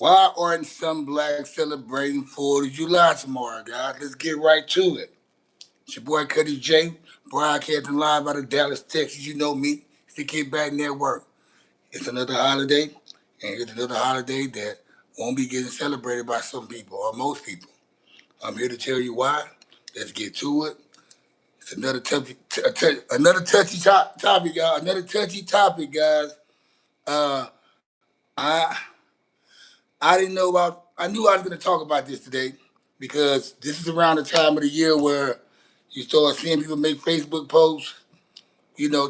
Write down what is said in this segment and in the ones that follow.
Why aren't some blacks celebrating 4th of July tomorrow, guys? Let's get right to it. It's your boy Cuddy J, broadcasting live out of Dallas, Texas. You know me. It's the Kid Back Network. It's another holiday, and it's another holiday that won't be getting celebrated by some people or most people. I'm here to tell you why. Let's get to it. It's another touchy topic, y'all. Another touchy topic, guys. Uh, I I didn't know about. I knew I was going to talk about this today because this is around the time of the year where you start seeing people make Facebook posts,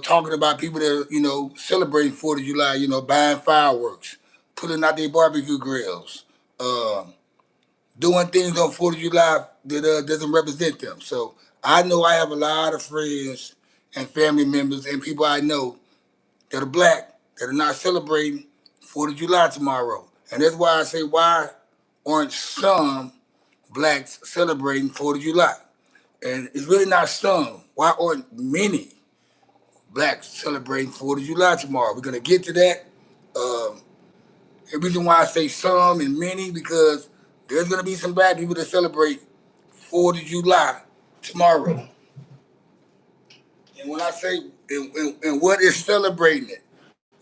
talking about people that celebrating 4th of July, buying fireworks, pulling out their barbecue grills, uh, doing things on 4th of July that doesn't represent them. So I know I have a lot of friends and family members and people I know that are black that are not celebrating 4th of July tomorrow. And that's why I say, why aren't some blacks celebrating 4th of July? And it's really not some. Why aren't many blacks celebrating 4th of July tomorrow? We're going to get to that. Um, the reason why I say some and many, because there's going to be some black people that celebrate 4th of July tomorrow. And when I say, and what is celebrating it?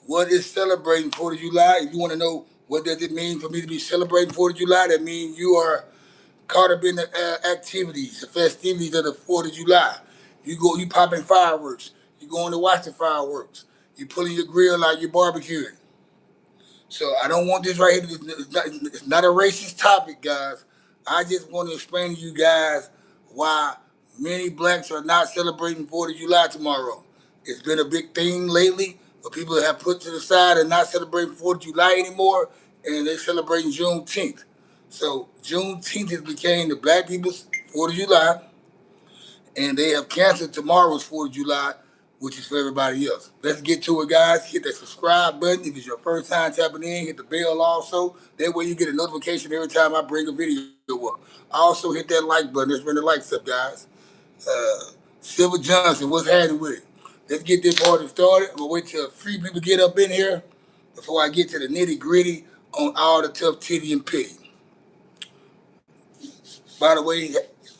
What is celebrating 4th of July? If you want to know what does it mean for me to be celebrating 4th of July, that means you are caught up in the activities, the festivities of the 4th of July. You popping fireworks. You going to watch the fireworks. You pulling your grill out, you barbecuing. So I don't want this right here. It's not a racist topic, guys. I just want to explain to you guys why many blacks are not celebrating 4th of July tomorrow. It's been a big thing lately, but people have put to the side and not celebrating 4th of July anymore, and they're celebrating Juneteenth. So Juneteenth has became the black people's 4th of July, and they have canceled tomorrow's 4th of July, which is for everybody else. Let's get to it, guys. Hit that subscribe button. If it's your first time tapping in, hit the bell also. That way you get a notification every time I bring a video up. Also hit that like button. Let's bring the likes up, guys. Silver Johnson, what's happening with it? Let's get this party started. I'm going to wait till a few people get up in here before I get to the nitty gritty on all the tough titty and pity. By the way,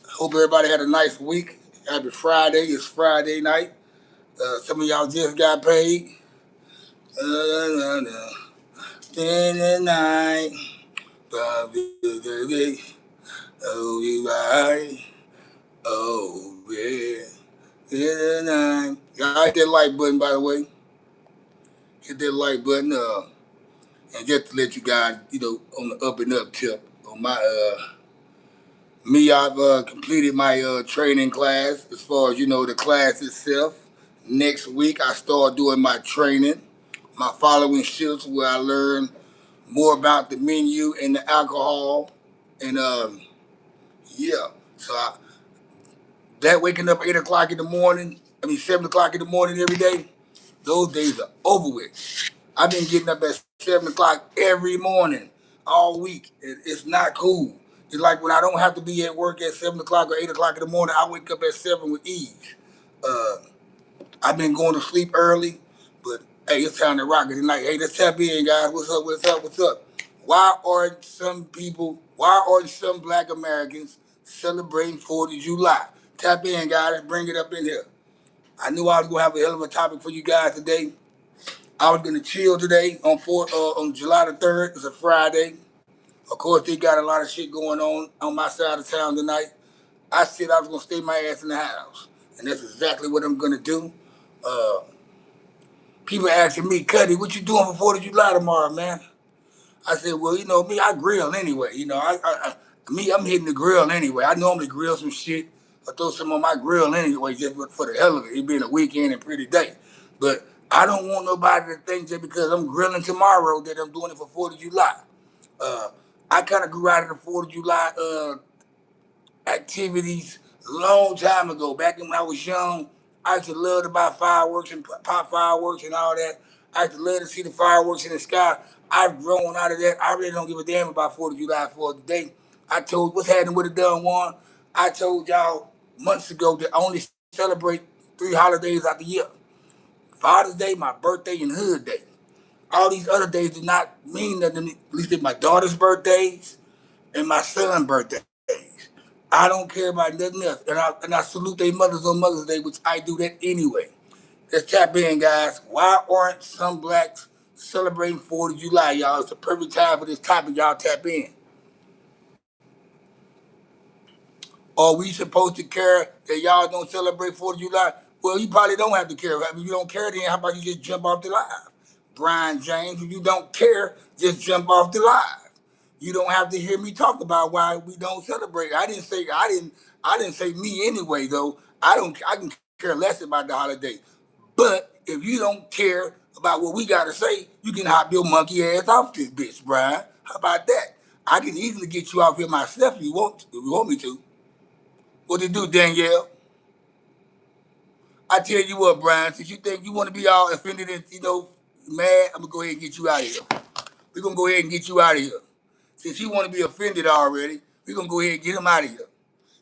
hope everybody had a nice week. Happy Friday. It's Friday night. Some of y'all just got paid. In the night, oh, you right. Oh, yeah. In the night. Y'all hit that like button, by the way. Hit that like button. And just to let you guys, on the up and up tip, on my, I've completed my training class as far as, the class itself. Next week, I start doing my training, my following shifts where I learn more about the menu and the alcohol. And yeah, so that waking up 8 o'clock in the morning, 7 o'clock in the morning every day, those days are over with. I've been getting up at 7 o'clock every morning, all week. It's not cool. It's like when I don't have to be at work at 7 o'clock or 8 o'clock in the morning, I wake up at 7 with ease. Uh, I've been going to sleep early, but hey, it's time to rock it tonight. Hey, let's tap in, guys. What's up? What's up? What's up? Why aren't some black Americans celebrating 4th of July? Tap in, guys, and bring it up in here. I knew I was gonna have a hell of a topic for you guys today. I was gonna chill today on July the 3rd. It's a Friday. Of course, they got a lot of shit going on my side of town tonight. I said I was gonna stay my ass in the house, and that's exactly what I'm gonna do. Uh, People asking me, Cuddy, what you doing for 4th of July tomorrow, man? I said, well, me, I grill anyway. I'm hitting the grill anyway. I normally grill some shit or throw some on my grill anyway, just for the hell of it. It being a weekend and pretty day. But I don't want nobody to think that because I'm grilling tomorrow that I'm doing it for 4th of July. Uh, I kind of grew out of the 4th of July activities a long time ago. Back when I was young, I used to love to buy fireworks and pop fireworks and all that. I used to love to see the fireworks in the sky. I've grown out of that. I really don't give a damn about 4th of July for today. I told what's happening with the done one. I told y'all months ago that I only celebrate 3 holidays out the year. Father's Day, my birthday, and Hood Day. All these other days do not mean nothing to me. At least it's my daughter's birthdays and my son's birthdays. I don't care about nothing else. And I salute their mothers on Mother's Day, which I do that anyway. Let's tap in, guys. Why aren't some blacks celebrating 4th of July, y'all? It's the perfect time for this topic. Y'all tap in. Are we supposed to care that y'all don't celebrate 4th of July? Well, you probably don't have to care. If you don't care, then how about you just jump off the live? Brian James, if you don't care, just jump off the live. You don't have to hear me talk about why we don't celebrate. I didn't say me anyway though. I can care less about the holiday. But if you don't care about what we gotta say, you can hop your monkey ass off this bitch, Brian. How about that? I can easily get you off here myself if you want me to. What it do, Danielle? I tell you what, Brian, since you think you want to be all offended and, mad, I'm going to go ahead and get you out of here. We're going to go ahead and get you out of here. Since you want to be offended already, we're going to go ahead and get him out of here.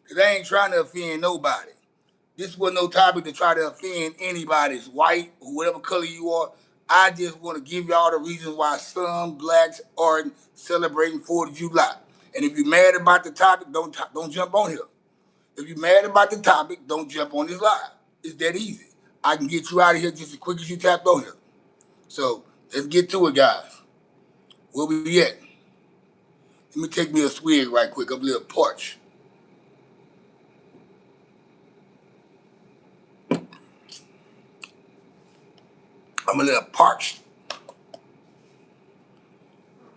Because I ain't trying to offend nobody. This wasn't no topic to try to offend anybody. It's white or whatever color you are. I just want to give y'all the reasons why some blacks aren't celebrating 4th of July. And if you're mad about the topic, don't jump on here. If you're mad about the topic, don't jump on this live. It's that easy. I can get you out of here just as quick as you tapped on here. So let's get to it, guys. Where we at? Let me take me a swig right quick. I'm a little parched. I'm a little parched.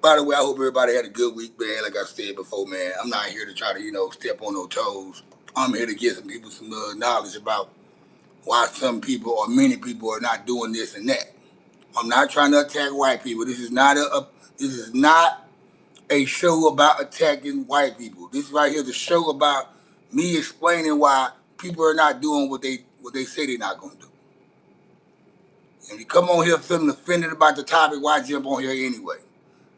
By the way, I hope everybody had a good week, man. Like I said before, man, I'm not here to try to, step on no toes. I'm here to give some people some knowledge about why some people or many people are not doing this and that. I'm not trying to attack white people. This is not a show about attacking white people. This right here is a show about me explaining why people are not doing what they say they're not going to do. And if you come on here feeling offended about the topic, why jump on here anyway?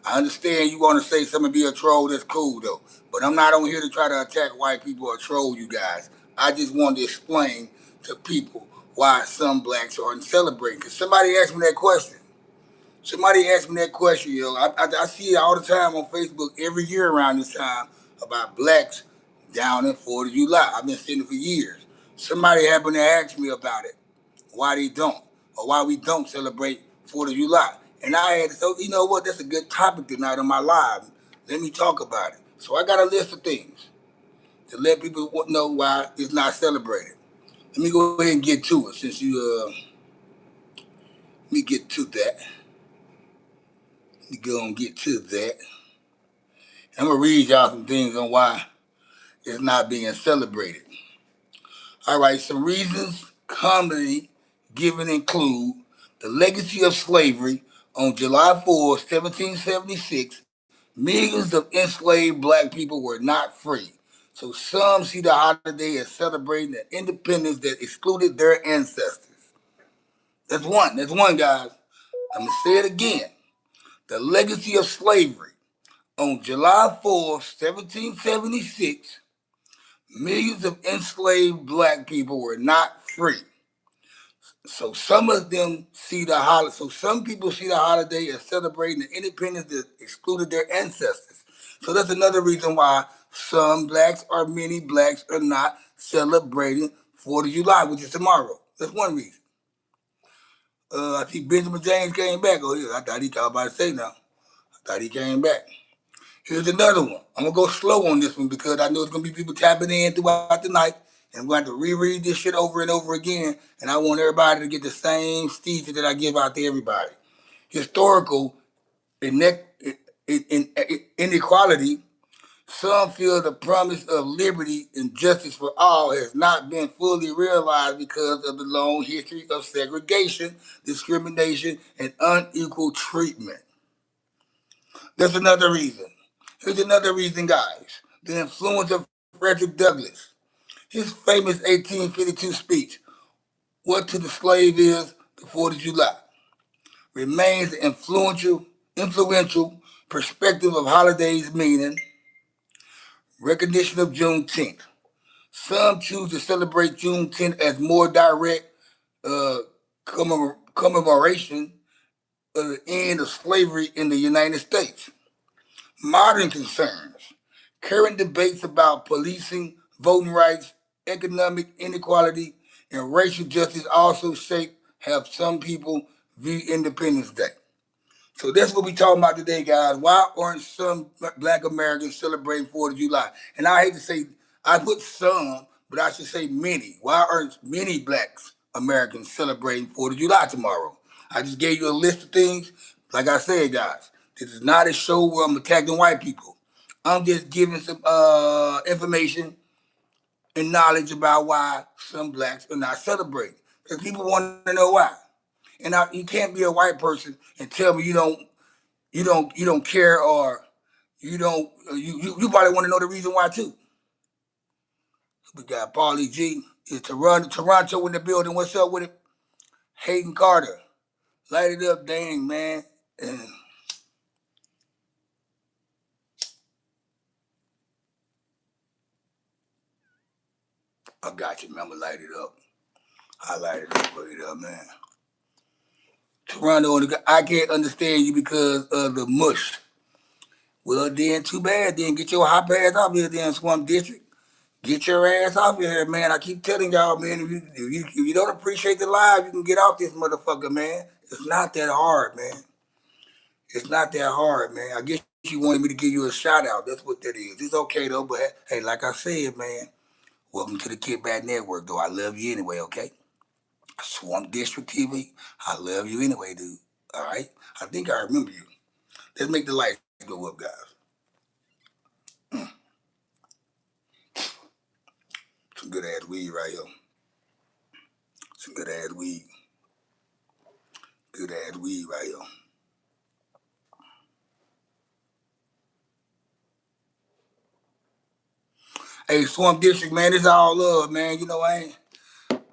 I understand you want to say something, be a troll. That's cool though. But I'm not on here to try to attack white people or troll you guys. I just wanted to explain to people why some blacks aren't celebrating. Because somebody asked me that question. Somebody asked me that question, yo. I see it all the time on Facebook every year around this time about blacks down in 4th of July. I've been seeing it for years. Somebody happened to ask me about it, why they don't, or why we don't celebrate 4th of July. And I had to say, you know what, that's a good topic tonight on my live. Let me talk about it. So I got a list of things to let people know why it's not celebrated. Let me go ahead and get to it since let me get to that. Let me go and get to that. I'm gonna read y'all some things on why it's not being celebrated. All right, some reasons commonly given include the legacy of slavery. On July 4, 1776, millions of enslaved black people were not free. So some see the holiday as celebrating an independence that excluded their ancestors. That's one. That's one, guys. I'm gonna say it again. The legacy of slavery. On July 4, 1776, millions of enslaved black people were not free. So some of them see the holiday. So some people see the holiday as celebrating the independence that excluded their ancestors. So that's another reason why some blacks or many blacks are not celebrating 4th of July, which is tomorrow. That's one reason. I see Benjamin James came back. Oh, yeah, I thought he was about to say now. I thought he came back. Here's another one. I'm gonna go slow on this one because I know it's gonna be people tapping in throughout the night, and we're going to have to reread this shit over and over again. And I want everybody to get the same steezy that I give out to everybody. Historical inequality. Some feel the promise of liberty and justice for all has not been fully realized because of the long history of segregation, discrimination, and unequal treatment. That's another reason. Here's another reason, guys. The influence of Frederick Douglass. His famous 1852 speech, What to the Slave is the 4th of July, remains the influential perspective of holidays meaning recognition of Juneteenth. Some choose to celebrate Juneteenth as more direct uh, commemoration of the end of slavery in the United States. Modern concerns, current debates about policing, voting rights, economic inequality, and racial justice also shape how some people view Independence Day. So that's what we talking about today, guys. Why aren't some Black Americans celebrating 4th of July? And I hate to say, I put some, but I should say many. Why aren't many Black Americans celebrating 4th of July tomorrow? I just gave you a list of things. Like I said, guys, this is not a show where I'm attacking white people. I'm just giving some information and knowledge about why some blacks are not celebrating. Because people want to know why. And you can't be a white person and tell me you don't care, or you probably want to know the reason why too. We got Paulie G. Is Toronto in the building. What's up with it? Hayden Carter. Light it up, dang man. And I got you, man. I'ma light it up. I light it up, light it up, man. Toronto, I can't understand you because of the mush. Well, then too bad. Then get your hot ass off here, then Swamp District. Get your ass off here, man. I keep telling y'all, man, if you don't appreciate the live, you can get off this motherfucker, man. It's not that hard, man. It's not that hard, man. I guess you wanted me to give you a shout out. That's what that is. It's okay though, but hey, like I said, man, welcome to the Kickback Network, though. I love you anyway, okay? Swamp District TV, I love you anyway, dude. All right? I think I remember you. Let's make the lights go up, guys. Some good ass weed right here. Some good ass weed. Good ass weed right here. Hey, Swamp District, man, it's all love, man. You know, I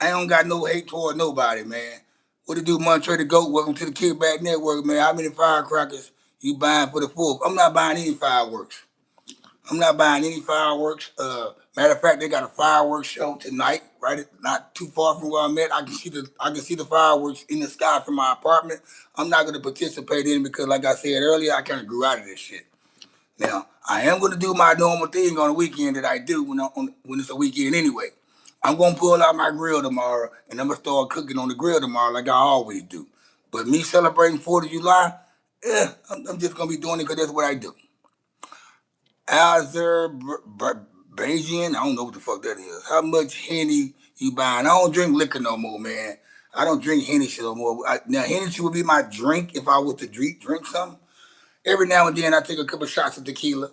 don't got no hate toward nobody, man. What to do, Montre the Goat? Welcome to the Kickback Network, man. How many firecrackers you buying for the 4th? I'm not buying any fireworks. I'm not buying any fireworks. Matter of fact, they got a fireworks show tonight, right? Not too far from where I'm at. I can see the fireworks in the sky from my apartment. I'm not gonna participate in it because, like I said earlier, I kind of grew out of this shit. Now, I am going to do my normal thing on the weekend that I do when it's a weekend anyway. I'm going to pull out my grill tomorrow, and I'm going to start cooking on the grill tomorrow like I always do. But me celebrating 4th of July, I'm just going to be doing it because that's what I do. Azerbaijan, I don't know what the fuck that is. How much Henny you buying? I don't drink liquor no more, man. I don't drink Hennessy no more. Now, Hennessy would be my drink if I was to drink something. Every now and then I take a couple shots of tequila,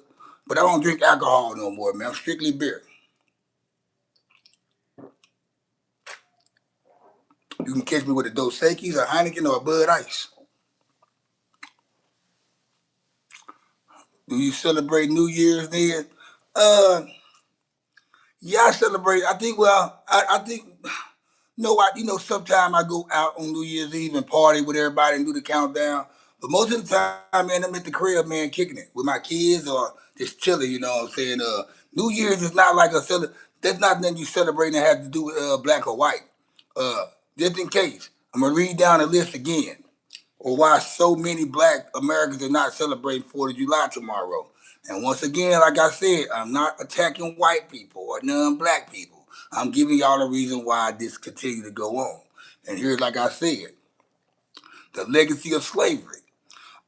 but I don't drink alcohol no more, man. I'm strictly beer. You can catch me with a Dos Equis, a Heineken, or a Bud Ice. Do you celebrate New Year's then? Uh, yeah, I celebrate. I think. Well, I think. No, sometimes I go out on New Year's Eve and party with everybody and do the countdown. But most of the time, man, I'm at the crib, man, kicking it with my kids or just chilling. You know what I'm saying? New Year's is not like that's not nothing you celebrate that has to do with black or white. Uh, just in case, I'm gonna read down the list again, or why so many black Americans are not celebrating 4th of July tomorrow. And once again, like I said, I'm not attacking white people or non-black people. I'm giving y'all a reason why this continue to go on. And here's, like I said, the legacy of slavery.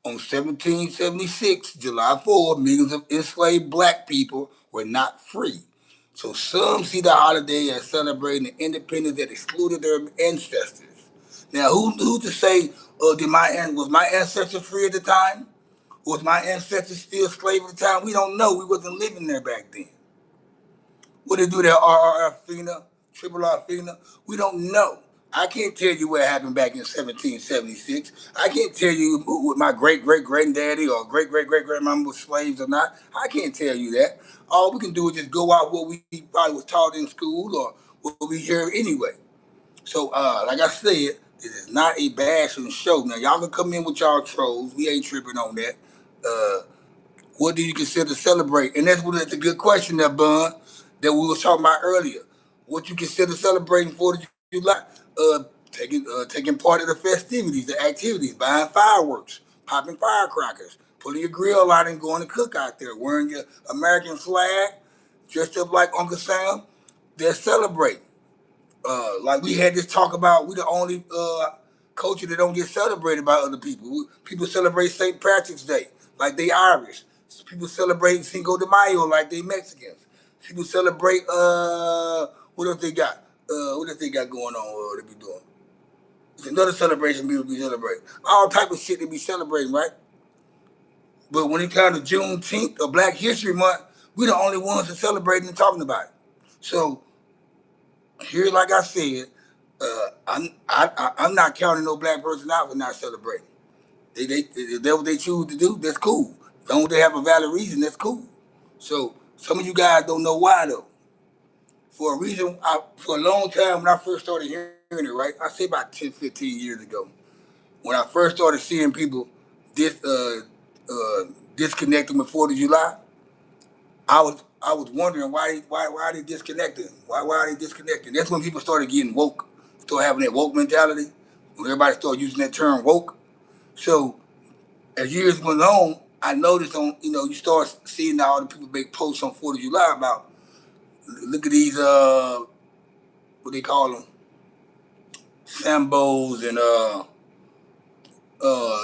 On 1776, July 4, millions of enslaved black people were not free. So some see the holiday as celebrating the independence that excluded their ancestors. Now, who to say, was my ancestors free at the time? Was my ancestors still slave at the time? We don't know. We wasn't living there back then. What they do there, RRF FINA, Triple R FINA? We don't know. I can't tell you what happened back in 1776. I can't tell you what my great great granddaddy or great great great grandmama was slaves or not. I can't tell you that. All we can do is just go out what we probably was taught in school or what we hear anyway. So, like I said, this is not a bashing show. Now, y'all can come in with y'all trolls. We ain't tripping on that. Uh, what do you consider celebrate? And that's a good question there, Bun, that we was talking about earlier. What you consider celebrating 4th of July? taking part of the festivities, the activities, buying fireworks, popping firecrackers, putting your grill out and going to cook out there, wearing your American flag, dressed up like Uncle Sam. They're celebrating. Like we had this talk about, we the only culture that don't get celebrated by other people. People celebrate St. Patrick's Day like they Irish. People celebrate Cinco de Mayo like they Mexicans. People celebrate what else they got? What else they got going on? They be doing. It's another celebration people be celebrating. All type of shit they be celebrating, right? But when it comes to Juneteenth or Black History Month, we the only ones that celebrating and talking about it. So here, like I said, I'm not counting no black person out for not celebrating. If that's what they choose to do, that's cool. As long as they have a valid reason, that's cool. So some of you guys don't know why though. For a reason, for a long time when I first started hearing it, right? I say about 10, 15 years ago, when I first started seeing people dis, disconnecting with 4th of July, I was wondering why they disconnecting? Why are they disconnecting? That's when people started getting woke, started having that woke mentality. When everybody started using that term woke. So as years went on, I noticed you start seeing all the people make posts on 4th of July about look at these what they call them, Sambos and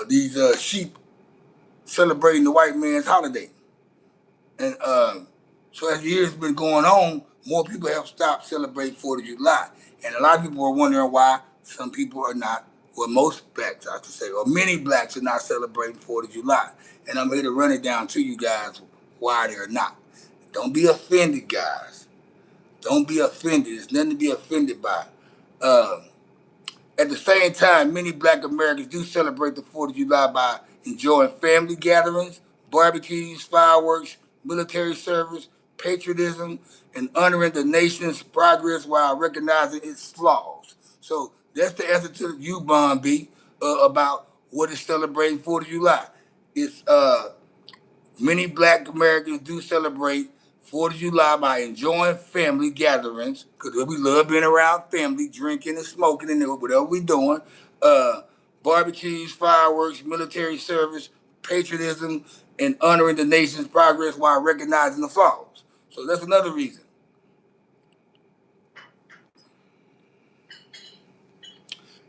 these sheep celebrating the white man's holiday. And so as the years been going on, more people have stopped celebrating 4th of July. And a lot of people are wondering why some people are not, well, most blacks, I have to say, or many blacks are not celebrating 4th of July. And I'm here to run it down to you guys why they're not. Don't be offended, guys. Don't be offended. There's nothing to be offended by. Uh, at the same time, many black Americans do celebrate the 4th of July by enjoying family gatherings, barbecues, fireworks, military service, patriotism, and honoring the nation's progress while recognizing its flaws. So that's the answer to you, Bon B, about what is celebrating 4th of July. It's Many black Americans do celebrate 4th of July by enjoying family gatherings, because we love being around family, drinking and smoking and whatever we doing. Uh, Barbecues, fireworks, military service, patriotism, and honoring the nation's progress while recognizing the flaws. So that's another reason.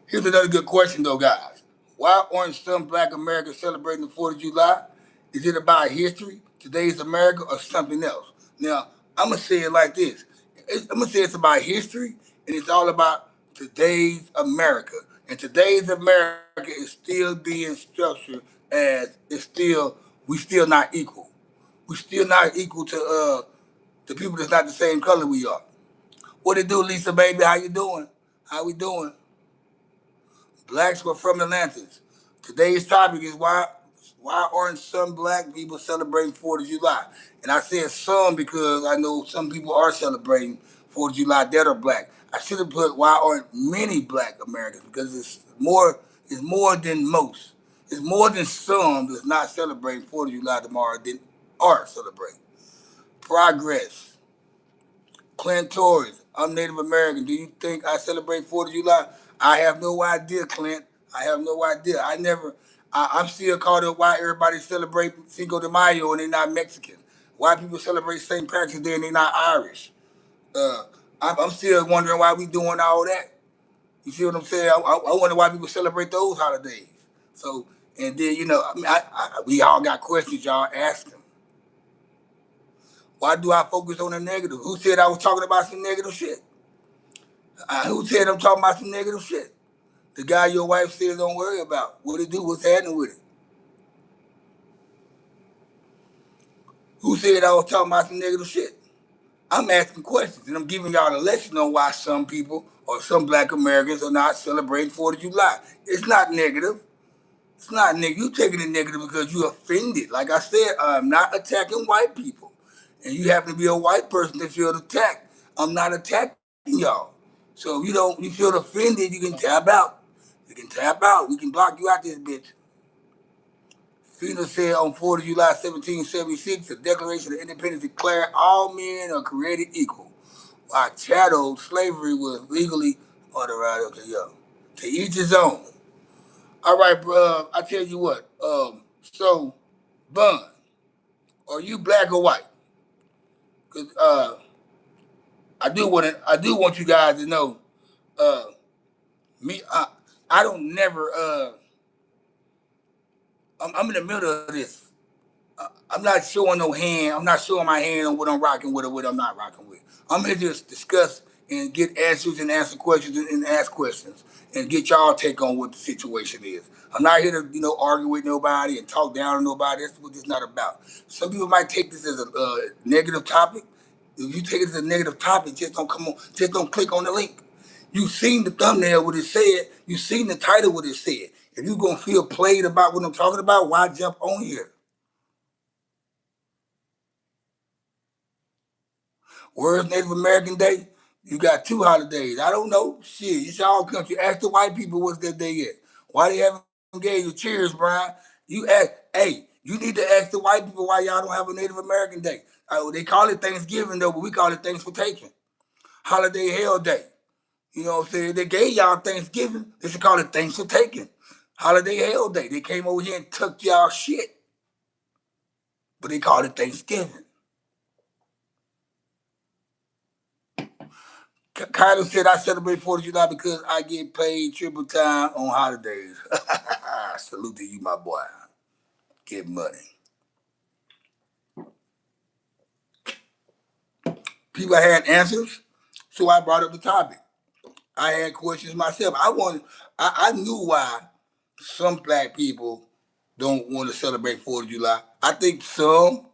Here's another good question, though, guys. Why aren't some black Americans celebrating the 4th of July? Is it about history, today's America, or something else? Now, I'm going to say it like this. I'm going to say it's about history, and it's all about today's America. And today's America is still being structured as we still not equal. We still not equal to the people that's not the same color we are. What it do, Lisa, baby? How you doing? How we doing? Blacks were from Atlantis. Today's topic is why aren't some black people celebrating 4th of July? And I said some because I know some people are celebrating 4th of July that are black. I should have put why aren't many black Americans, because it's more than most. It's more than some that's not celebrating 4th of July tomorrow than are celebrating. Progress. Clint Torres, I'm Native American. Do you think I celebrate 4th of July? I have no idea, Clint. I have no idea. I'm still caught up why everybody celebrate Cinco de Mayo and they're not Mexican. Why people celebrate St. Patrick's Day and they're not Irish. Uh, I'm still wondering why we doing all that. You see what I'm saying? I wonder why people celebrate those holidays. So, and then, we all got questions y'all ask them. Why do I focus on the negative? Who said I was talking about some negative shit? Who said I'm talking about some negative shit? The guy your wife says don't worry about. What it do? What's happening with it? Who said I was talking about some negative shit? I'm asking questions and I'm giving y'all a lesson on why some people or some black Americans are not celebrating 4th of July. It's not negative. It's not negative. You taking it negative because you offended. Like I said, I'm not attacking white people. And you happen to be a white person that feels attacked. I'm not attacking y'all. So if you feel offended, you can tap out. You can tap out. We can block you out this bitch. Fina said on 4th of July 1776, the Declaration of Independence declared all men are created equal. While chattel slavery was legally authorized. Okay, yo. To each his own. All right, bro. I tell you what. So, Bun, are you black or white? Cause I do want you guys to know. Uh, me, I don't never. I'm in the middle of this. I'm not showing no hand. I'm not showing my hand on what I'm rocking with or what I'm not rocking with. I'm here to just discuss and get answers and answer questions and ask questions and get y'all take on what the situation is. I'm not here to argue with nobody and talk down on nobody. That's what it's not about. Some people might take this as a negative topic. If you take it as a negative topic, just don't come on. Just don't click on the link. You seen the thumbnail what it said. You seen the title what it said. If you gonna feel played about what I'm talking about, why jump on here? Where's Native American Day? You got two holidays. I don't know. Shit, it's y'all country. Ask the white people what's their day yet. Why they haven't gave you cheers, Brian? You ask, hey, you need to ask the white people why y'all don't have a Native American Day. They call it Thanksgiving though, but we call it Thanks for Taking. Holiday Hell Day. You know what I'm saying? They gave y'all Thanksgiving. They should call it Thanks for Taking. Holiday Hell Day. They came over here and took y'all shit, but they called it Thanksgiving. Kyler said I celebrate 4th of July because I get paid triple time on holidays. Salute to you, my boy. Get money. People had answers, so I brought up the topic. I had questions myself. I knew why some black people don't want to celebrate 4th of July. I think some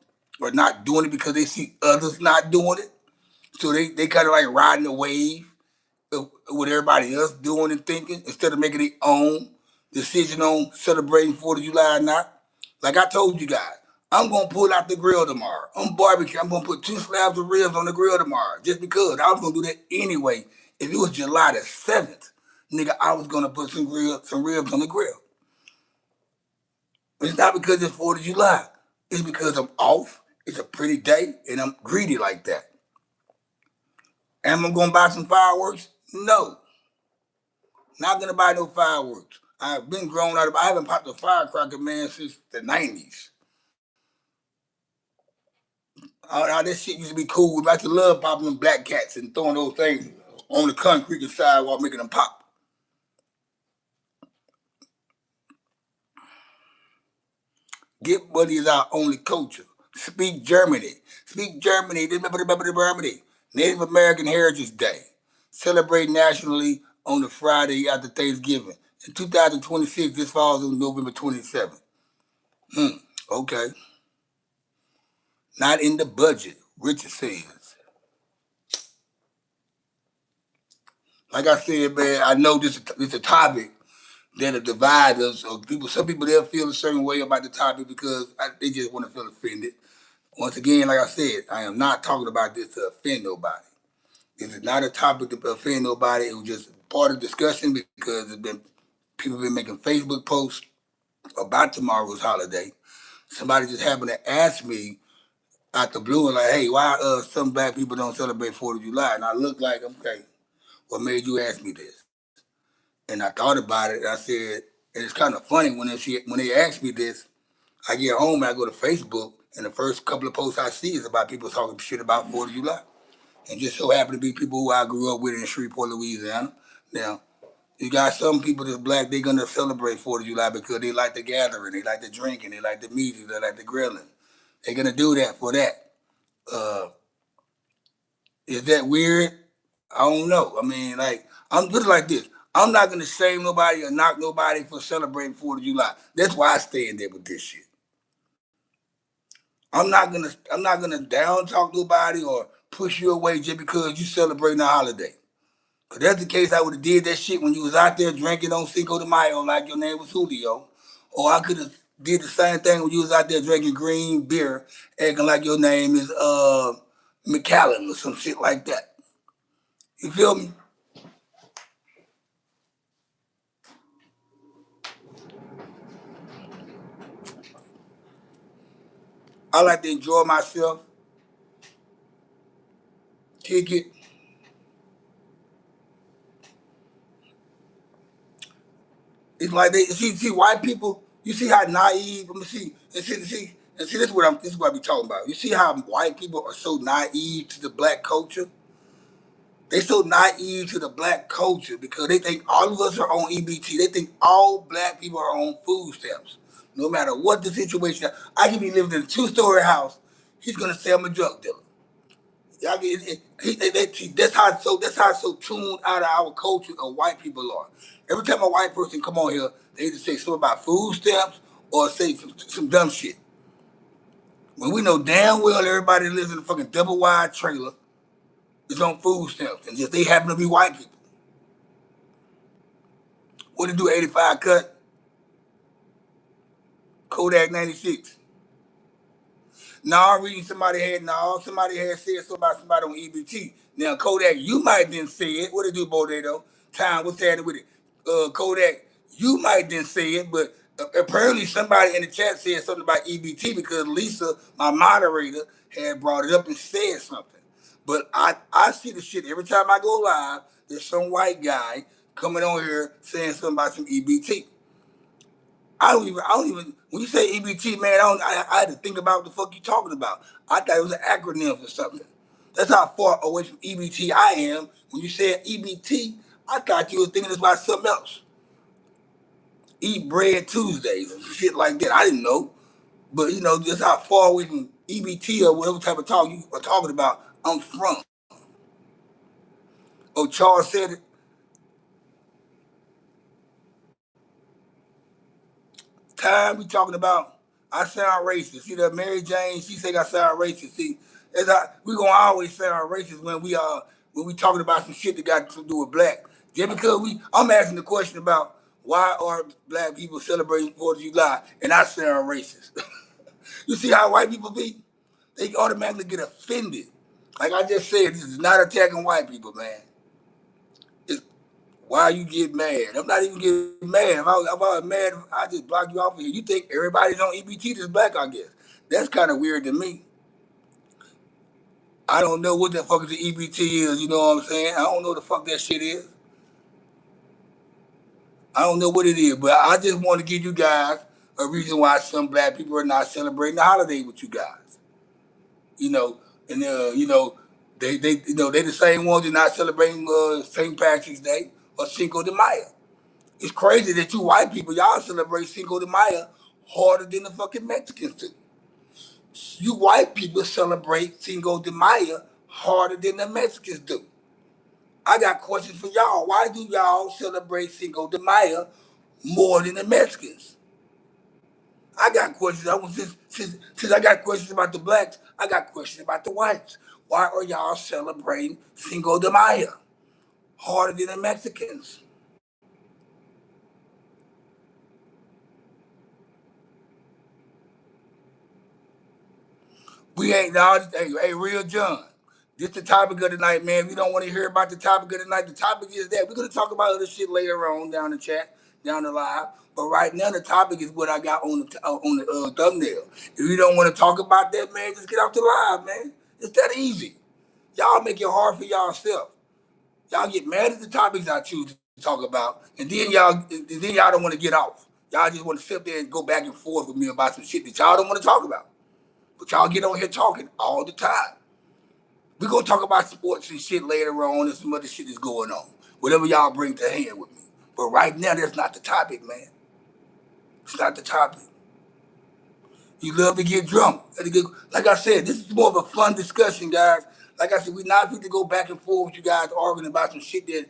are not doing it because they see others not doing it. So they kind of like riding the wave what everybody else doing and thinking instead of making their own decision on celebrating 4th of July or not. Like I told you guys, I'm gonna pull out the grill tomorrow. I'm barbecue. I'm gonna put 2 slabs of ribs on the grill tomorrow just because I was gonna do that anyway. If it was July the 7th, nigga, I was gonna put some ribs on the grill. It's not because it's 4th of July. It's because I'm off. It's a pretty day, and I'm greedy like that. Am I gonna buy some fireworks? No. Not gonna buy no fireworks. I've been grown out of. I haven't popped a firecracker, man, since the '90s. All this shit used to be cool. I used to love popping them black cats and throwing those things on the concrete and sidewalk, making them pop. Get money is our only culture. Speak Germany. Speak Germany. Remember Germany. Native American Heritage Day. Celebrate nationally on the Friday after Thanksgiving. In 2026, this falls on November 27th. Okay. Not in the budget, Richard says. Like I said, man, I know this is a topic that'll divide us. Or people, some people they'll feel a certain way about the topic because they just want to feel offended. Once again, like I said, I am not talking about this to offend nobody. This is not a topic to offend nobody. It was just part of discussion because people have been making Facebook posts about tomorrow's holiday. Somebody just happened to ask me out the blue and like, hey, why some black people don't celebrate 4th of July? And I look like, okay, what made you ask me this? And I thought about it. I said, and it's kind of funny when they ask me this, I get home and I go to Facebook, and the first couple of posts I see is about people talking shit about 4th of July. And just so happen to be people who I grew up with in Shreveport, Louisiana. Now, you got some people that's black, they're gonna celebrate 4th of July because they like the gathering, they like the drinking, they like the music, they like the grilling. They're gonna do that for that. Uh, is that weird? I don't know. I mean, like, I'm put it like this. I'm not gonna shame nobody or knock nobody for celebrating 4th of July. That's why I stay in there with this shit. I'm not gonna down talk nobody or push you away just because you celebrating a holiday. Cause that's the case, I would have did that shit when you was out there drinking on Cinco de Mayo like your name was Julio. Or I could have did the same thing when you was out there drinking green beer, acting like your name is McCallum or some shit like that. You feel me? I like to enjoy myself, kick it, It's like they see white people. You see how naive. Let me see and see. This is what I be talking about. You see how white people are so naive to the black culture. They so naive to the black culture because they think all of us are on EBT. They think all black people are on food stamps. No matter what the situation, I can be living in a two-story house. He's gonna say I'm a drug dealer. Y'all get that's how so tuned out of our culture of white people are. Every time a white person come on here, they either say something about food stamps or say some dumb shit. When we know damn well everybody that lives in a fucking double wide trailer is on food stamps, and just they happen to be white people. What did do 85 cut? Kodak 96. Now I'm reading somebody had said something about somebody on EBT. Now Kodak, you might then say it. What it do, Bodado? Time, what's happening with it? Kodak, you might then say it, but apparently somebody in the chat said something about EBT because Lisa, my moderator, had brought it up and said something. But I see the shit every time I go live. There's some white guy coming on here saying something about some EBT. I don't even. When you say EBT, man, I had to think about what the fuck you talking about. I thought it was an acronym for something. That's how far away from EBT I am. When you said EBT, I thought you were thinking about something else. Eat bread Tuesdays and shit like that. I didn't know, but you know, just how far away from EBT or whatever type of talk you are talking about, I'm from. Oh, Charles said it. Time we talking about, I sound racist. See that Mary Jane, she think I sound racist. See, we gonna always sound racist when we talking about some shit that got to do with black. Just because I'm asking the question about why are black people celebrating 4th of July and I sound racist. You see how white people be? They automatically get offended. Like I just said, this is not attacking white people, man. It's why you get mad? I'm not even getting mad. If I was mad, I just block you off of here. You think everybody's on EBT that's black, I guess. That's kind of weird to me. I don't know what the fuck the EBT is, you know what I'm saying? I don't know what the fuck that shit is. I don't know what it is, but I just want to give you guys a reason why some black people are not celebrating the holiday with you guys. You know, and they the same ones that not celebrating St. Patrick's Day or Cinco de Mayo. It's crazy that you white people, y'all celebrate Cinco de Mayo harder than the fucking Mexicans do. You white people celebrate Cinco de Mayo harder than the Mexicans do. I got questions for y'all. Why do y'all celebrate Cinco de Mayo more than the Mexicans? I got questions. Since I got questions about the blacks, I got questions about the whites. Why are y'all celebrating Cinco de Mayo harder than the Mexicans? We ain't now. Hey, real John. This the topic of the night, man. We don't want to hear about the topic of the night. The topic is that we're gonna talk about other shit later on down the chat, down the live. But right now, the topic is what I got on the thumbnail. If you don't want to talk about that, man, just get off the live, man. It's that easy. Y'all make it hard for y'allself. Y'all get mad at the topics I choose to talk about, and then y'all don't want to get off. Y'all just want to sit there and go back and forth with me about some shit that y'all don't want to talk about. But y'all get on here talking all the time. We're gonna talk about sports and shit later on and some other shit that's going on. Whatever y'all bring to hand with me. But right now, that's not the topic, man. It's not the topic. You love to get drunk. Like I said, this is more of a fun discussion, guys. Like I said, we're not going to go back and forth with you guys arguing about some shit that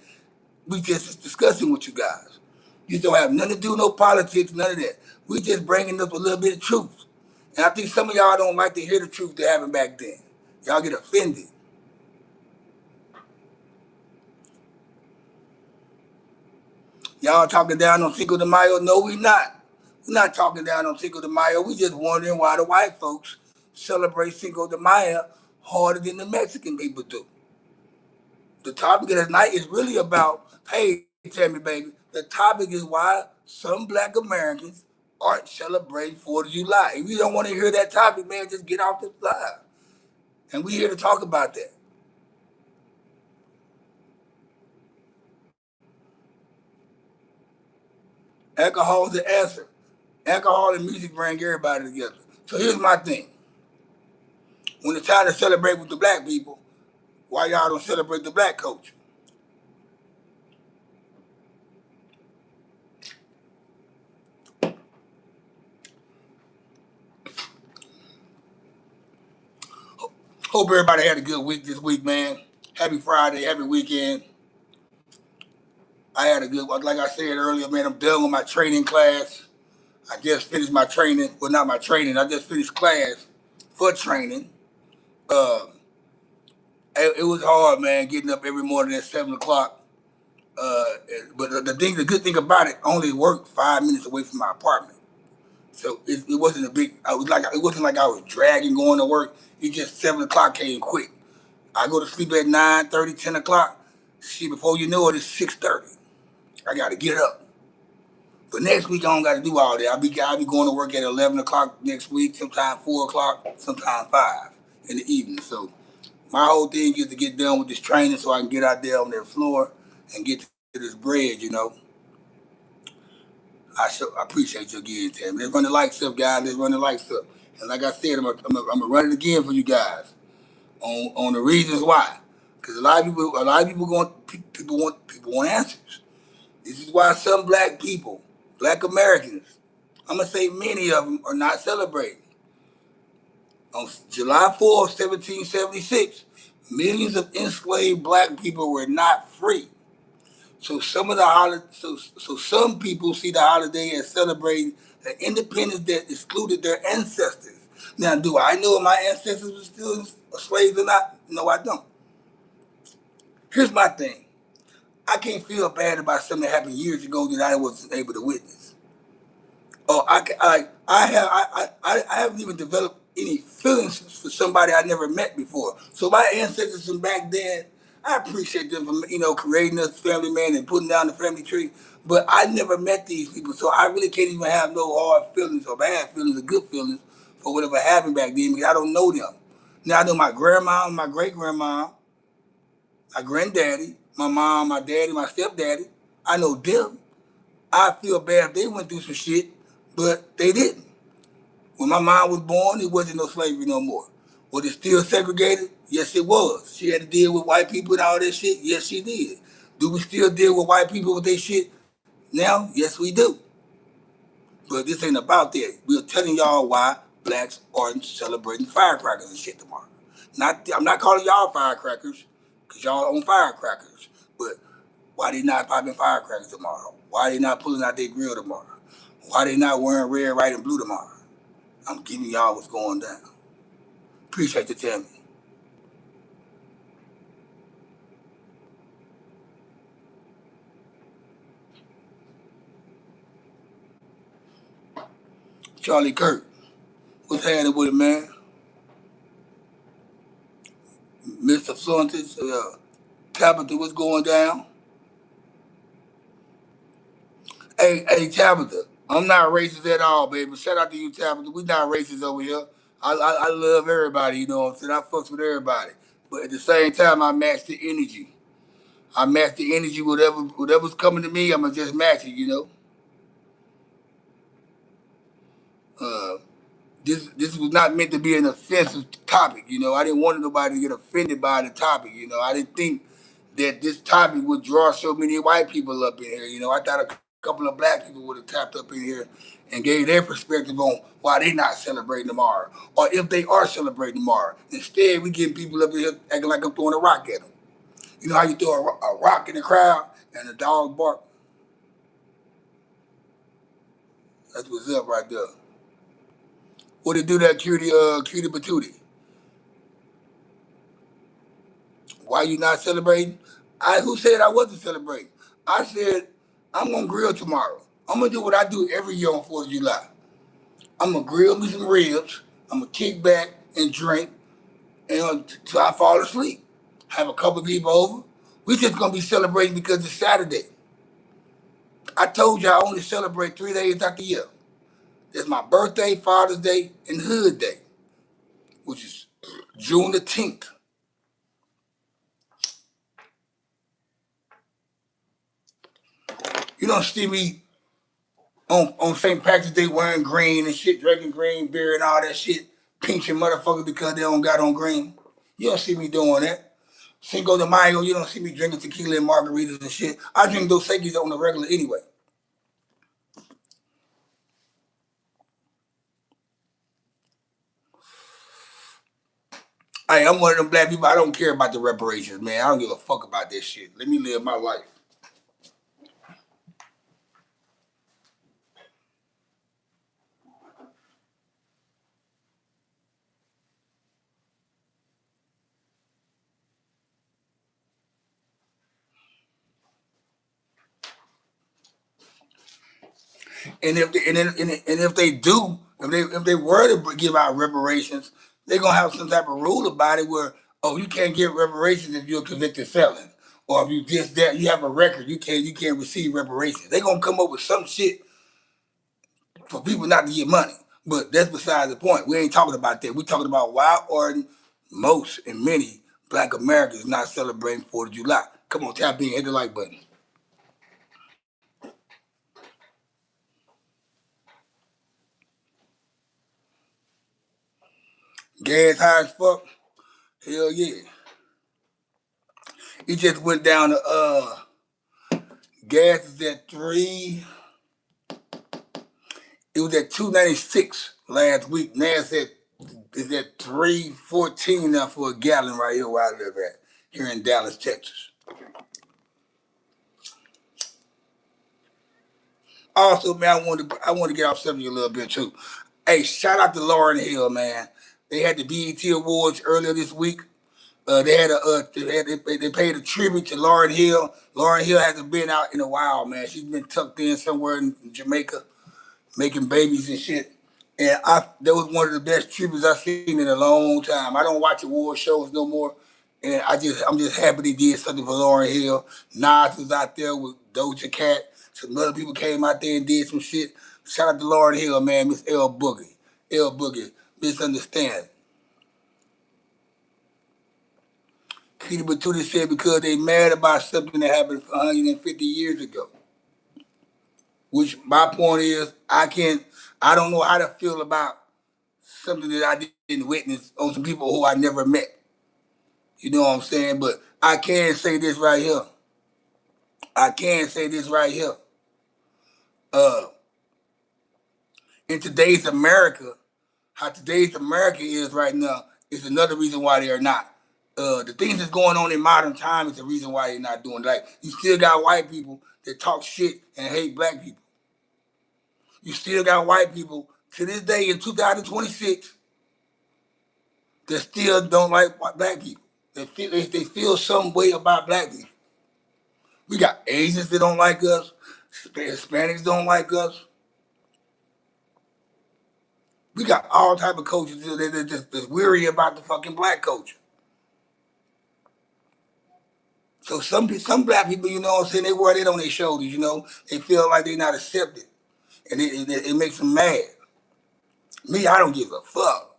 we just discussing with you guys. You don't have nothing to do, no politics, none of that. We just bringing up a little bit of truth. And I think some of y'all don't like to hear the truth that happened back then. Y'all get offended. Y'all talking down on Cinco de Mayo? No, we not. We're not talking down on Cinco de Mayo. We just wondering why the white folks celebrate Cinco de Mayo harder than the Mexican people do. The topic of the night is really about, hey, Tammy, baby, the topic is why some black Americans aren't celebrating 4th of July. If you don't want to hear that topic, man, just get off the live. And we here to talk about that. Alcohol is the answer. Alcohol and music bring everybody together. So here's my thing. When it's time to celebrate with the black people, why y'all don't celebrate the black culture? Hope everybody had a good week this week, man. Happy Friday, happy weekend. I had a good one. Like I said earlier, man, I'm done with my training class. I just finished my training. Well, not my training. I just finished class for training. Uh, it was hard, man, getting up every morning at 7 o'clock. But the good thing about it, I only worked 5 minutes away from my apartment, so it wasn't a big. It wasn't like I was dragging going to work. It just 7 o'clock came quick. I go to sleep at 9:30, 10 o'clock. See, before you know it, it's 6:30. I got to get up. But next week I don't got to do all that. I'll be going to work at 11 o'clock next week. Sometimes 4 o'clock. Sometimes 5 in the evening. So my whole thing is to get done with this training so I can get out there on that floor and get to this bread. I appreciate you again, Tim. Let's run the lights up, guys. Let's run the lights up. And like I said, I'm gonna run it again for you guys on the reasons why. Because people want answers. This is why some black people, black Americans, I'm gonna say many of them are not celebrating. On July 4th, 1776, millions of enslaved black people were not free. So some people see the holiday as celebrating the independence that excluded their ancestors. Now, do I know if my ancestors were still slaves or not? No, I don't. Here's my thing. I can't feel bad about something that happened years ago that I wasn't able to witness. Oh, I haven't even developed any feelings for somebody I never met before. So my ancestors from back then, I appreciate them for creating us family, man, and putting down the family tree. But I never met these people, so I really can't even have no hard feelings or bad feelings or good feelings for whatever happened back then because I don't know them. Now I know my grandma, my great grandma, my granddaddy, my mom, my daddy, my stepdaddy. I know them. I feel bad if they went through some shit, but they didn't. When my mom was born, it wasn't no slavery no more. Was it still segregated? Yes, it was. She had to deal with white people and all that shit? Yes, she did. Do we still deal with white people with their shit now? Yes, we do. But this ain't about that. We're telling y'all why blacks aren't celebrating firecrackers and shit tomorrow. I'm not calling y'all firecrackers, because y'all own firecrackers. But why they not popping firecrackers tomorrow? Why they not pulling out their grill tomorrow? Why they not wearing red, white, and blue tomorrow? I'm giving y'all what's going down. Appreciate you telling me. Charlie Kirk, what's happening with it, man? Mr. Fluentis, Tabitha, what's going down? Hey, Tabitha, I'm not racist at all, baby. Shout out to you, Tabitha. We not racist over here. I love everybody, you know what I'm saying? I fucks with everybody. But at the same time, I match the energy. I match the energy, whatever's coming to me, I'ma just match it, you know? Uh, this was not meant to be an offensive topic. I didn't want nobody to get offended by the topic. I didn't think that this topic would draw so many white people up in here. I thought a couple of black people would have tapped up in here and gave their perspective on why they not celebrating tomorrow, or if they are celebrating tomorrow. Instead, we getting people up in here acting like I'm throwing a rock at them. You know how you throw a rock in the crowd and the dog bark? That's what's up right there. What it do that cutie patootie? Why you not celebrating? Who said I wasn't celebrating? I said I'm gonna grill tomorrow. I'm gonna do what I do every year on 4th of July. I'm gonna grill me some ribs. I'm gonna kick back and drink till I fall asleep. Have a couple people over. We just gonna be celebrating because it's Saturday. I told you I only celebrate 3 days out the year. It's my birthday, Father's Day, and Hood Day, which is June the 10th. You don't see me on St. Patrick's Day wearing green and shit, drinking green beer and all that shit, pinching motherfuckers because they don't got on green. You don't see me doing that. Cinco de Mayo, you don't see me drinking tequila and margaritas and shit. I drink Dos Equis on the regular anyway. Hey, I'm one of them black people. I don't care about the reparations, man. I don't give a fuck about this shit. Let me live my life. And if they do, if they were to give out reparations, they're gonna have some type of rule about it where, oh, you can't get reparations if you're a convicted felon, or if you just that you have a record, you can't receive reparations. They're gonna come up with some shit for people not to get money. But that's besides the point. We ain't talking about that. We're talking about why are most and many black Americans not celebrating 4th of July. Come on, tap in, hit the like button. Gas high as fuck? Hell yeah. It just went down to gas is at three. It was at 296 last week. Now it's at 314 now for a gallon right here where I live at, here in Dallas, Texas. Also, man, I want to get off subject a little bit too. Hey, shout out to Lauryn Hill, man. They had the BET Awards earlier this week. They paid a tribute to Lauryn Hill. Lauryn Hill hasn't been out in a while, man. She's been tucked in somewhere in Jamaica, making babies and shit. And that was one of the best tributes I've seen in a long time. I don't watch award shows no more, and I'm just happy they did something for Lauryn Hill. Nas was out there with Doja Cat. Some other people came out there and did some shit. Shout out to Lauryn Hill, man. Miss L Boogie, misunderstand. Keita Batuta said because they mad about something that happened 150 years ago. Which my point is, I don't know how to feel about something that I didn't witness on some people who I never met. You know what I'm saying? But I can say this right here. I can say this right here. Uh, in today's America, how today's America is right now is another reason why they are not. The things that's going on in modern time is the reason why they're not doing it. Like you still got white people that talk shit and hate black people. You still got white people to this day in 2026 that still don't like black people. They feel some way about black people. We got Asians that don't like us. Hispanics don't like us. We got all type of cultures that are just weary about the fucking black culture. So some black people, you know what I'm saying, they wear it on their shoulders, you know. They feel like they're not accepted. And it makes them mad. Me, I don't give a fuck.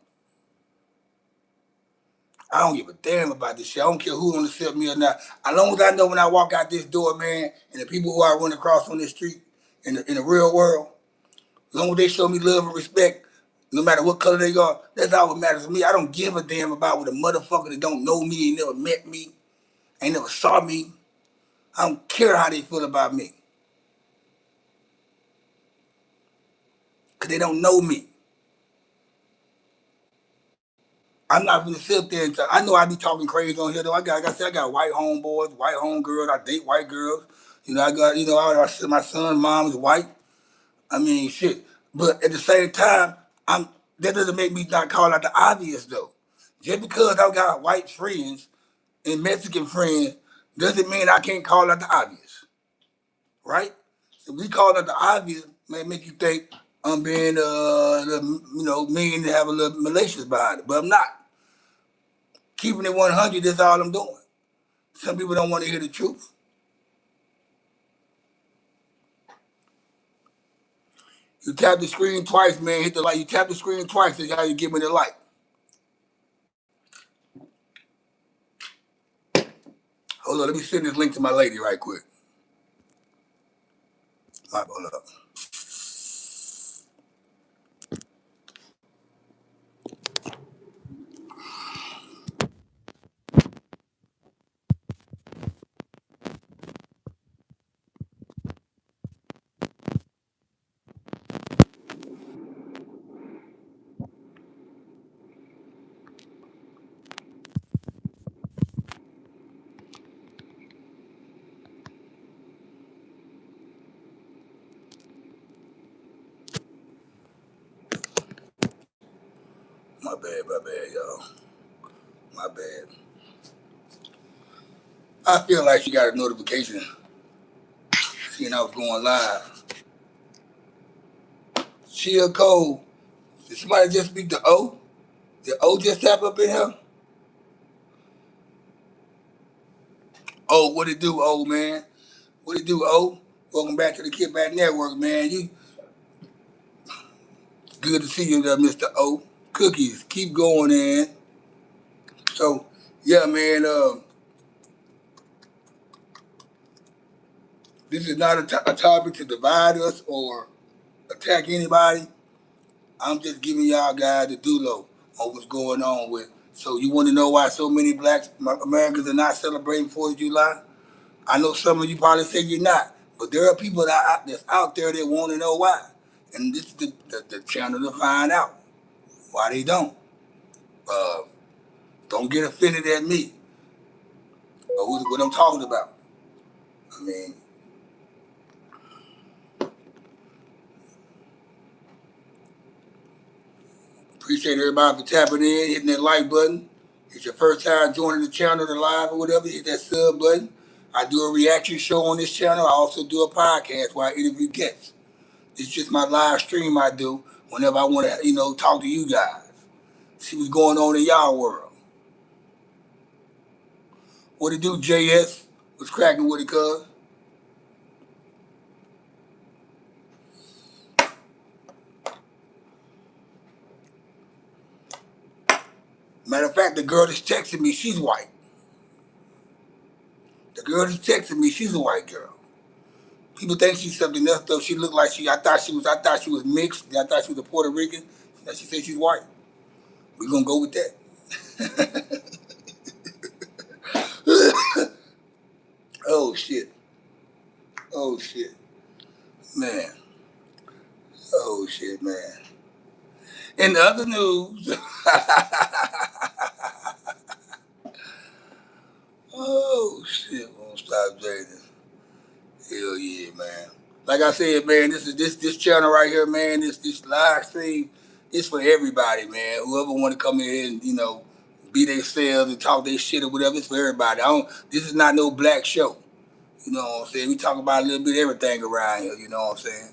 I don't give a damn about this shit. I don't care who don't accept me or not. As long as I know when I walk out this door, man, and the people who I run across on this street in the real world, as long as they show me love and respect, no matter what color they are, that's all that matters to me. I don't give a damn about what a motherfucker that don't know me, ain't never met me, ain't never saw me. I don't care how they feel about me. Because they don't know me. I'm not gonna sit there and I know I be talking crazy on here though. Like I said, I got white homeboys, white homegirls. I date white girls. You know, I got my son's mom is white. I mean, shit. But at the same time, I'm that doesn't make me not call out the obvious though. Just because I got white friends and Mexican friends doesn't mean I can't call out the obvious, right? If we call out the obvious, may make you think I'm being, mean and have a little malicious behind it, but I'm not. Keeping it 100 is all I'm doing. Some people don't want to hear the truth. You tap the screen twice, man. Hit the like. You tap the screen twice. That's how you give me the like. Hold on, let me send this link to my lady right quick. Hold up. my bad, y'all. My bad. I feel like she got a notification seeing I was going live. Chia Cole. Did somebody just speak to O? Did O just tap up in here? Oh, what it do, O man? What it do, O? Welcome back to the Kickback Network, man. You good to see you there, Mr. O. Cookies, keep going, in. So, yeah, man. This is not a topic to divide us or attack anybody. I'm just giving y'all guys the doolo on what's going on with. So you want to know why so many Black Americans are not celebrating 4th of July? I know some of you probably say you're not, but there are people that's out there that want to know why. And this is the channel to find out why they don't. Uh, don't get offended at me or what I'm talking about. I mean, appreciate everybody for tapping in, hitting that like button. It's your first time joining the channel, the live or whatever, hit that sub button. I do a reaction show on this channel. I also do a podcast where I interview guests. It's just my live stream I do whenever I want to, talk to you guys. See what's going on in y'all world. What it do, JS? What's cracking with it, cuz? Matter of fact, the girl that's texting me, she's white. The girl that's texting me, she's a white girl. People think she's something else though. She looked like I thought she was mixed. I thought she was a Puerto Rican. Now she said she's white. We're gonna go with that. Oh shit. Oh shit. Man. Oh shit, man. In other news, oh shit, won't stop Jaden. Hell yeah, man. Like I said, man, this channel right here, man, this live stream, it's for everybody, man. Whoever want to come in here and be themselves and talk their shit or whatever, it's for everybody. This is not no black show. You know what I'm saying? We talk about a little bit of everything around here. You know what I'm saying?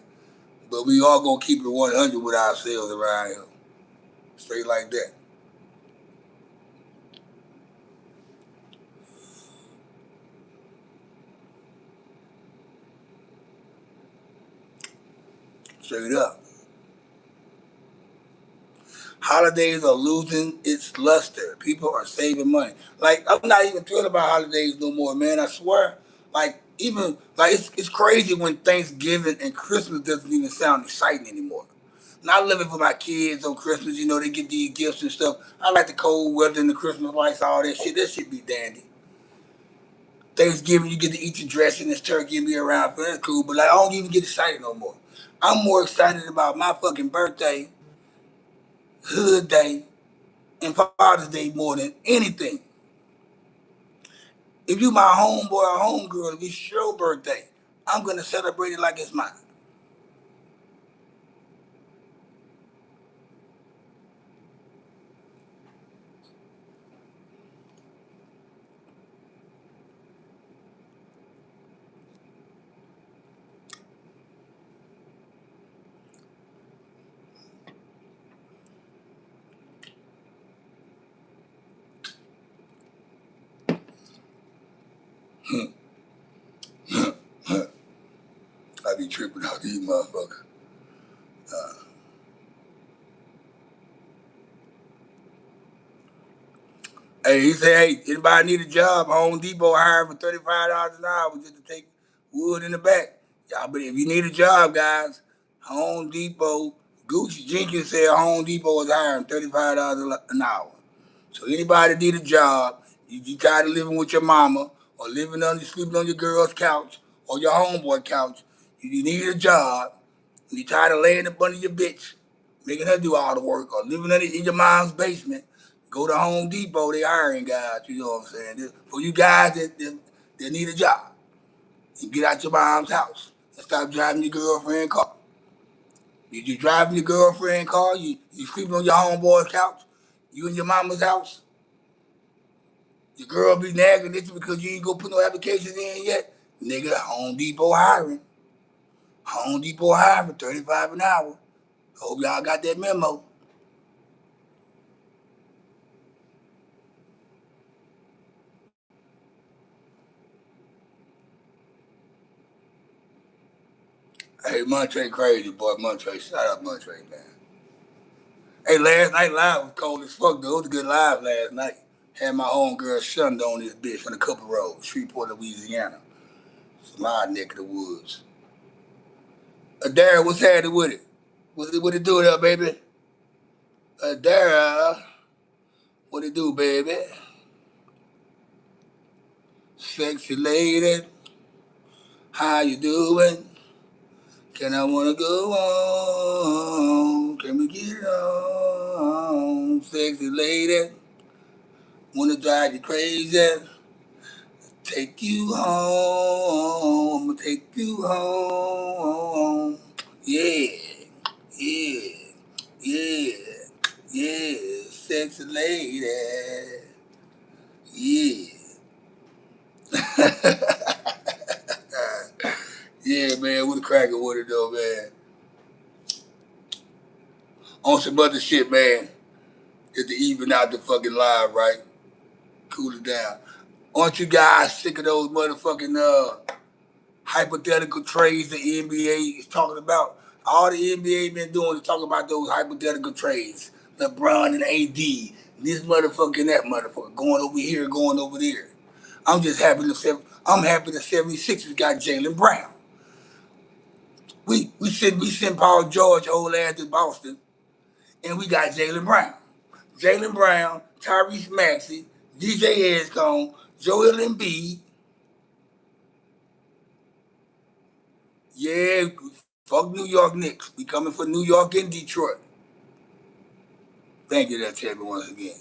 But we all gonna keep it 100 with ourselves around here, straight like that. Straight up. Holidays are losing its luster. People are saving money. Like I'm not even thrilled about holidays no more, man. I swear. Like even like it's crazy when Thanksgiving and Christmas doesn't even sound exciting anymore. And I love it for my kids on Christmas. They get these gifts and stuff. I like the cold weather and the Christmas lights, all that shit. That shit be dandy. Thanksgiving, you get to eat your dressing, this turkey, and be around for that's cool. But like, I don't even get excited no more. I'm more excited about my fucking birthday, Hood Day, and Father's Day more than anything. If you my homeboy or homegirl, if it's your birthday, I'm gonna celebrate it like it's mine. I be tripping out these motherfuckers. Hey, he said, hey, anybody need a job? Home Depot hiring for $35 an hour just to take wood in the back. Y'all, but if you need a job, guys, Home Depot, Gucci Jenkins said Home Depot is hiring $35 an hour. So anybody need a job, you tired of living with your mama or sleeping on your girl's couch or your homeboy couch, you need a job, you tired of laying up under your bitch, making her do all the work or living in your mom's basement, go to Home Depot, they hiring guys, you know what I'm saying? For you guys that need a job, and get out your mom's house and stop driving your girlfriend's car. You driving your girlfriend's car, you sleeping on your homeboy's couch, You in your mama's house? Your girl be nagging at you because you ain't go put no applications in yet? Nigga, Home Depot hiring. Home Depot hiring, 35 an hour. Hope y'all got that memo. Hey, Montre crazy, boy. Montre, shout out Montre, man. Hey, last night live was cold as fuck, though. It was a good live last night. Had my own girl Shunda on this bitch from the Couple Road, Shreveport, Louisiana. It's my neck of the woods. Adara, what's happening with it? What it do there, baby? Adara, what it do, baby? Sexy lady, how you doing? Can I wanna go on? Can we get on? Sexy lady, wanna drive you crazy? Take you home, take you home. Yeah, yeah, yeah, yeah, sexy lady. Yeah. Yeah, man, what a cracker with it though, man. On some other shit, man. Just to even out the fucking live, right? Cool it down. Aren't you guys sick of those motherfucking hypothetical trades the NBA is talking about? All the NBA been doing is talking about those hypothetical trades. LeBron and AD, this motherfucker and that motherfucker, going over here, going over there. I'm just happy I'm happy the 76ers got Jaylen Brown. We sent Paul George old ass to Boston, and we got Jaylen Brown. Jaylen Brown, Tyrese Maxey, DJ Escombe, Joel Embiid. Yeah, fuck New York Knicks. We coming for New York and Detroit. Thank you, that Tabby, once again.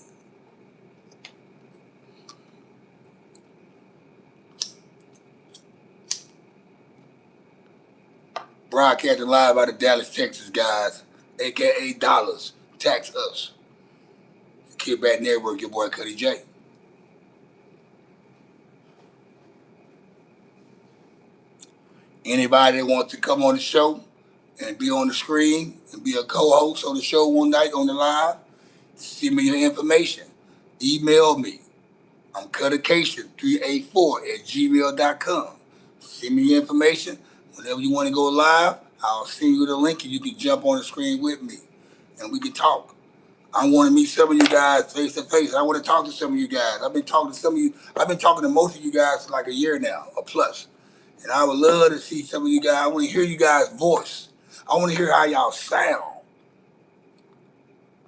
Broadcasting live out of Dallas, Texas, guys. AKA Dollars. Tax us. Kickback Network, your boy Cuddy J. Anybody that wants to come on the show and be on the screen and be a co-host on the show one night on the live, send me your information. Email me. I'm cuttercation384@gmail.com. Send me your information. Whenever you want to go live, I'll send you the link and you can jump on the screen with me and we can talk. I want to meet some of you guys face to face. I want to talk to some of you guys. I've been talking to some of you. I've been talking to most of you guys for like a year now or plus. And I would love to see some of you guys. I want to hear you guys' voice. I want to hear how y'all sound.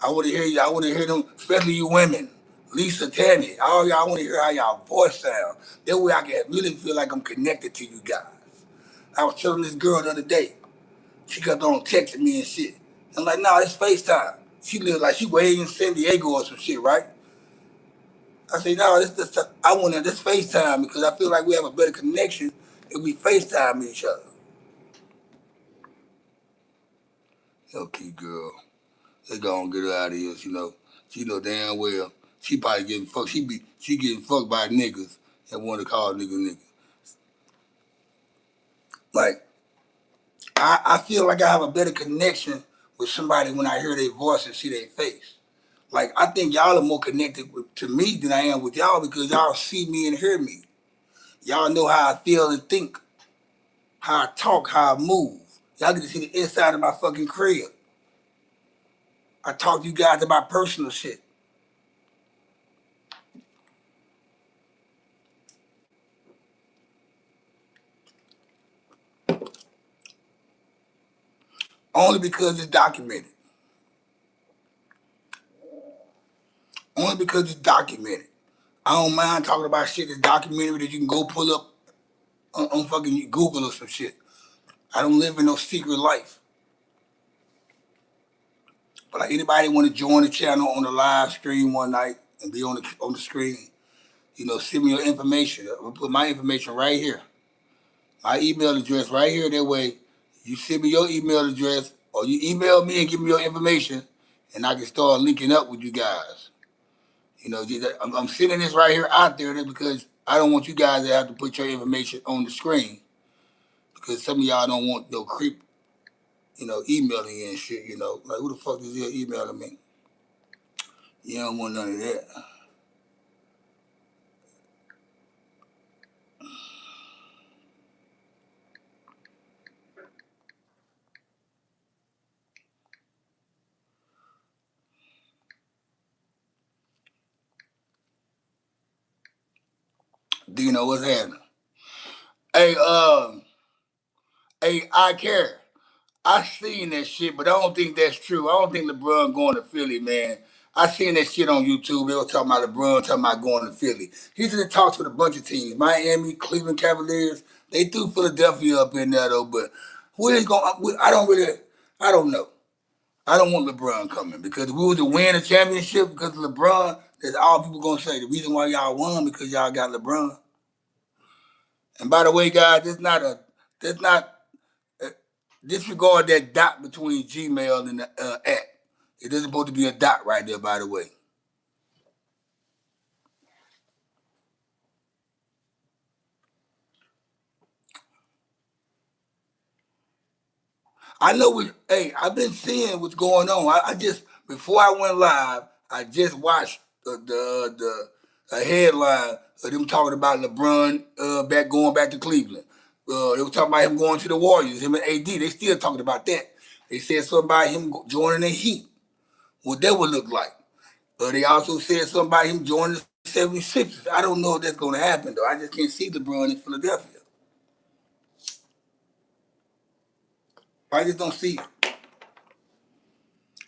I want to hear you. I want to hear them, especially you women. Lisa, Tammy, all y'all, I want to hear how y'all voice sound. That way I can really feel like I'm connected to you guys. I was telling this girl the other day. She kept on texting me and shit. I'm like, nah, it's FaceTime. She lives like she way in San Diego or some shit, right? I say, no, I want this FaceTime because I feel like we have a better connection if we FaceTime each other. Okay, girl. They gonna get her out of here, you know. She know damn well. She probably getting fucked. She getting fucked by niggas that want to call nigga. Like, I feel like I have a better connection with somebody when I hear their voice and see their face. Like, I think y'all are more connected to me than I am with y'all because y'all see me and hear me. Y'all know how I feel and think, how I talk, how I move. Y'all get to see the inside of my fucking crib. I talk to you guys about personal shit. Only because it's documented. Only because it's documented. I don't mind talking about shit that's documented that you can go pull up on fucking Google or some shit. I don't live in no secret life. But like anybody want to join the channel on the live stream one night and be on the screen, you know, send me your information. I'm gonna put my information right here. My email address right here. That way, you send me your email address or you email me and give me your information, and I can start linking up with you guys. You know, I'm sending this right here out there because I don't want you guys to have to put your information on the screen because some of y'all don't want no creep, emailing you and shit. Like who the fuck is here emailing me? You don't want none of that. Do you know what's happening? Hey, hey, I care. I seen that shit, but I don't think that's true. I don't think LeBron going to Philly, man. I seen that shit on YouTube. They were talking about LeBron, talking about going to Philly. He's in talks with a bunch of teams. Miami, Cleveland Cavaliers. They threw Philadelphia up in there, though, but who is going I don't know. I don't want LeBron coming because if we were to win a championship because of LeBron, that's all people going to say. The reason why y'all won because y'all got LeBron. And by the way, guys, that's not disregard that dot between Gmail and the at. It isn't supposed to be a dot right there, by the way. I know hey, I've been seeing what's going on. I just, before I went live, I just watched the headline of them talking about LeBron going back to Cleveland. They were talking about him going to the Warriors, him and AD. They still talking about that. They said something about him joining the Heat. What that would look like. They also said something about him joining the 76ers. I don't know if that's going to happen, though. I just can't see LeBron in Philadelphia. I just don't see it.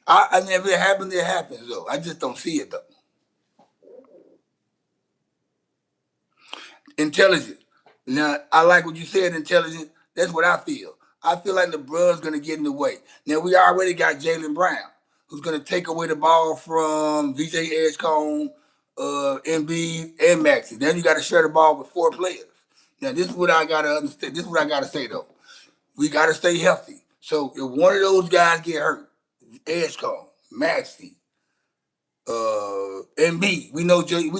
I mean, if it happens, it happens, though. I just don't see it, though. Intelligent. Now, I like what you said, intelligent. That's what I feel. I feel like LeBron's going to get in the way. Now, we already got Jaylen Brown, who's going to take away the ball from VJ Edgecombe, Embiid, and Maxey. Then you got to share the ball with four players. Now, this is what I got to understand. This is what I got to say, though. We got to stay healthy. So if one of those guys get hurt, Edgecombe, Maxey, Embiid, we know Jaylen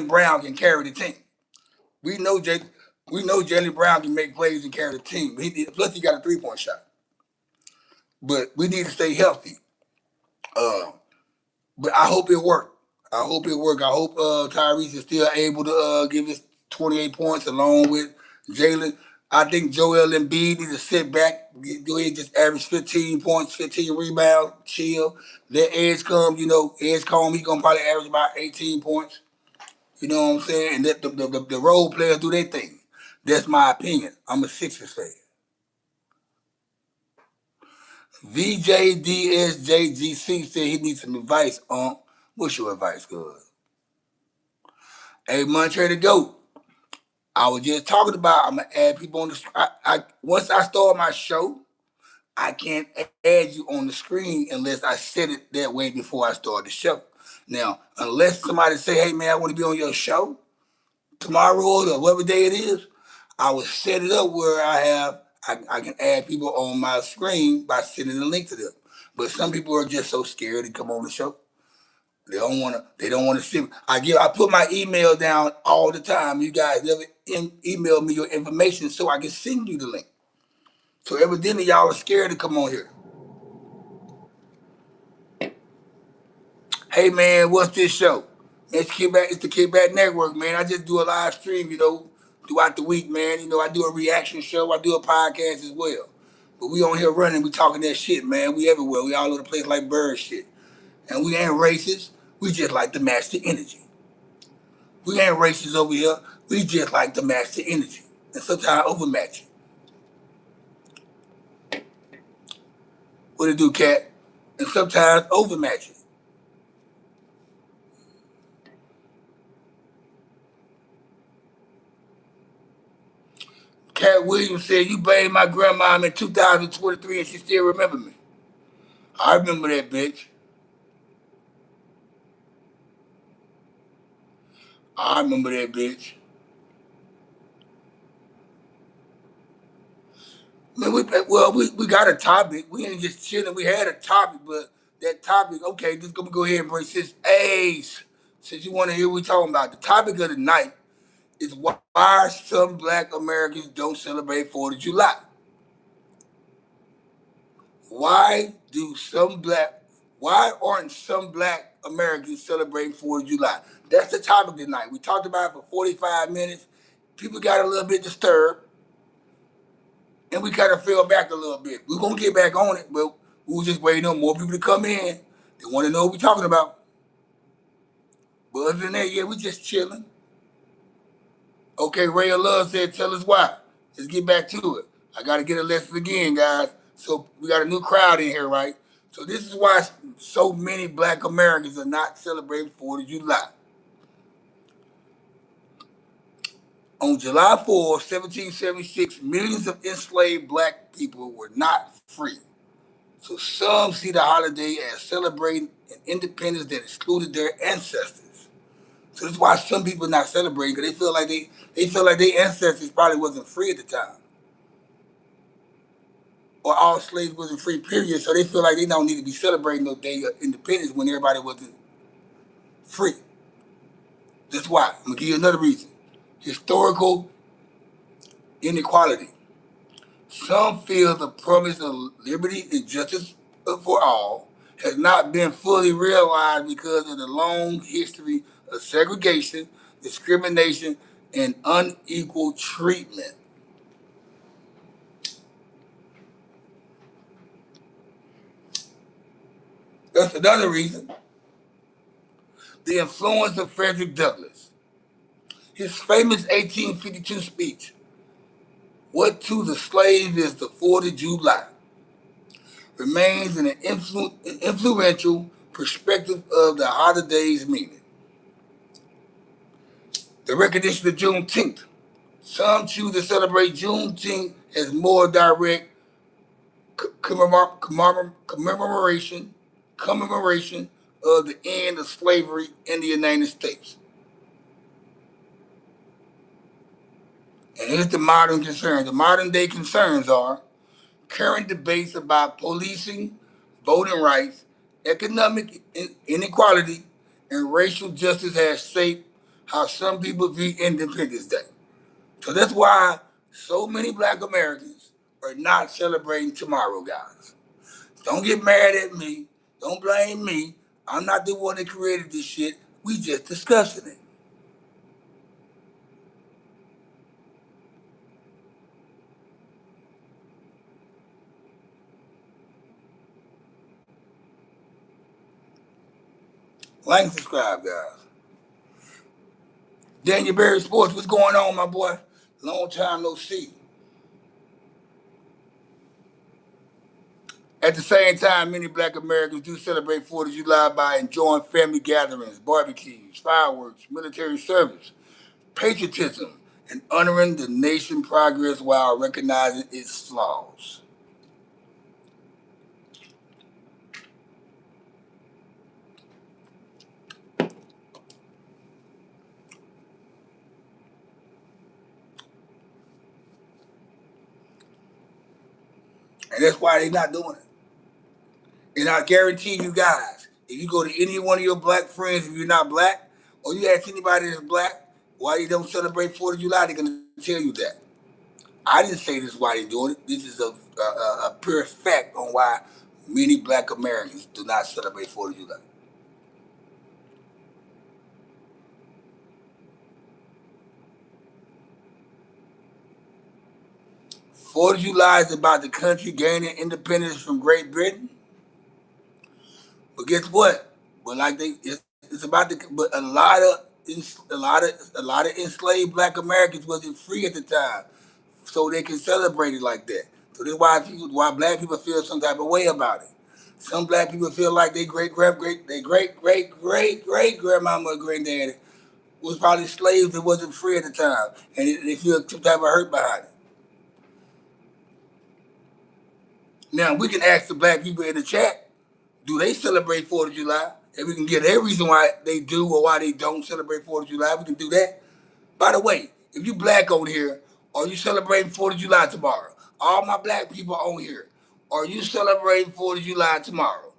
Brown can carry the team. We know Jay, we know Jaylen Brown can make plays and carry the team. Plus he got a 3-point shot. But we need to stay healthy. Uh, but I hope it worked. I hope it worked. I hope Tyrese is still able to give us 28 points along with Jalen. I think Joel Embiid needs to sit back, go ahead, just average 15 points, 15 rebounds, chill. Let Edge come, Edge come, he gonna probably average about 18 points. You know what I'm saying? And let the role players do their thing. That's my opinion. I'm a Sixers fan. VJDSJGC said he needs some advice on. What's your advice, good? Hey, Montreal to go. I was just talking about. I'm gonna add people on the. Once I start my show, I can't add you on the screen unless I set it that way before I start the show. Now, unless somebody say, "Hey, man, I want to be on your show tomorrow or whatever day it is," I will set it up where I can add people on my screen by sending a link to them. But some people are just so scared to come on the show. They don't want to. They don't want to see. I put my email down all the time. You guys never email me your information so I can send you the link. So evidently y'all are scared to come on here. Hey man, what's this show? It's the Kickback Network, man. I just do a live stream, throughout the week, man. I do a reaction show. I do a podcast as well. But we on here running. We talking that shit, man. We everywhere. We all over the place like bird shit. And we ain't racist. We just like to match the energy. We ain't racist over here. We just like to match the energy. And sometimes overmatch it. What it do, cat? And sometimes overmatch it. Cat Williams said, you banged my grandma in 2023 and she still remember me. I remember that bitch. I remember that bitch. Man, we got a topic. We ain't just chilling. We had a topic, but that topic, okay, just gonna go ahead and bring since you want to hear what we talking about. The topic of the night is why some black Americans don't celebrate 4th of July. Why do some black why aren't some black Americans celebrating 4th of July? That's the topic tonight. We talked about it for 45 minutes. People got a little bit disturbed, and we kind of fell back a little bit. We're gonna get back on it, but we were just waiting on more people to come in. They want to know what we're talking about. But other than that, yeah, we just chilling. Okay, Ray of Love said, tell us why. Let's get back to it. I got to get a lesson again, guys. So we got a new crowd in here, right? So this is why so many black Americans are not celebrating 4th of July. On July 4, 1776, millions of enslaved black people were not free. So some see the holiday as celebrating an independence that excluded their ancestors. So that's why some people are not celebrating because they feel like their ancestors probably wasn't free at the time, or all slaves wasn't free. Period. So they feel like they don't need to be celebrating no day of independence when everybody wasn't free. That's why. I'm gonna give you another reason: historical inequality. Some feel the promise of liberty and justice for all has not been fully realized because of the long history of segregation, discrimination, and unequal treatment. That's another reason. The influence of Frederick Douglass. His famous 1852 speech, "What to the slave is the 4th of July," remains an influential perspective of the holiday's meaning. The recognition of Juneteenth. Some choose to celebrate Juneteenth as more direct commemoration of the end of slavery in the United States. And here's the modern concerns. The modern day concerns are current debates about policing, voting rights, economic inequality, and racial justice has shaped how some people view Independence Day. So that's why so many black Americans are not celebrating tomorrow, guys. Don't get mad at me. Don't blame me. I'm not the one that created this shit. We just discussing it. Like and subscribe, guys. Daniel Berry Sports, what's going on, my boy? Long time no see. At the same time, many black Americans do celebrate 4th of July by enjoying family gatherings, barbecues, fireworks, military service, patriotism, and honoring the nation's progress while recognizing its flaws. And that's why they're not doing it. And I guarantee you guys, if you go to any one of your black friends, if you're not black, or you ask anybody that's black why they don't celebrate 4th of July, they're going to tell you that. I didn't say this is why they're doing it. This is a pure fact on why many black Americans do not celebrate 4th of July. 4th of July is about the country gaining independence from Great Britain. But guess what? But like it's about the but a lot of enslaved black Americans wasn't free at the time, so they can celebrate it like that. So that's why black people feel some type of way about it. Some black people feel like they great grandmama or granddaddy was probably slaves that wasn't free at the time, and they feel some type of hurt behind it. Now we can ask the black people in the chat, do they celebrate 4th of July? And we can get every reason why they do or why they don't celebrate 4th of July. We can do that. By the way, if you black on here, are you celebrating 4th of July tomorrow? All my black people on here, are you celebrating 4th of July tomorrow?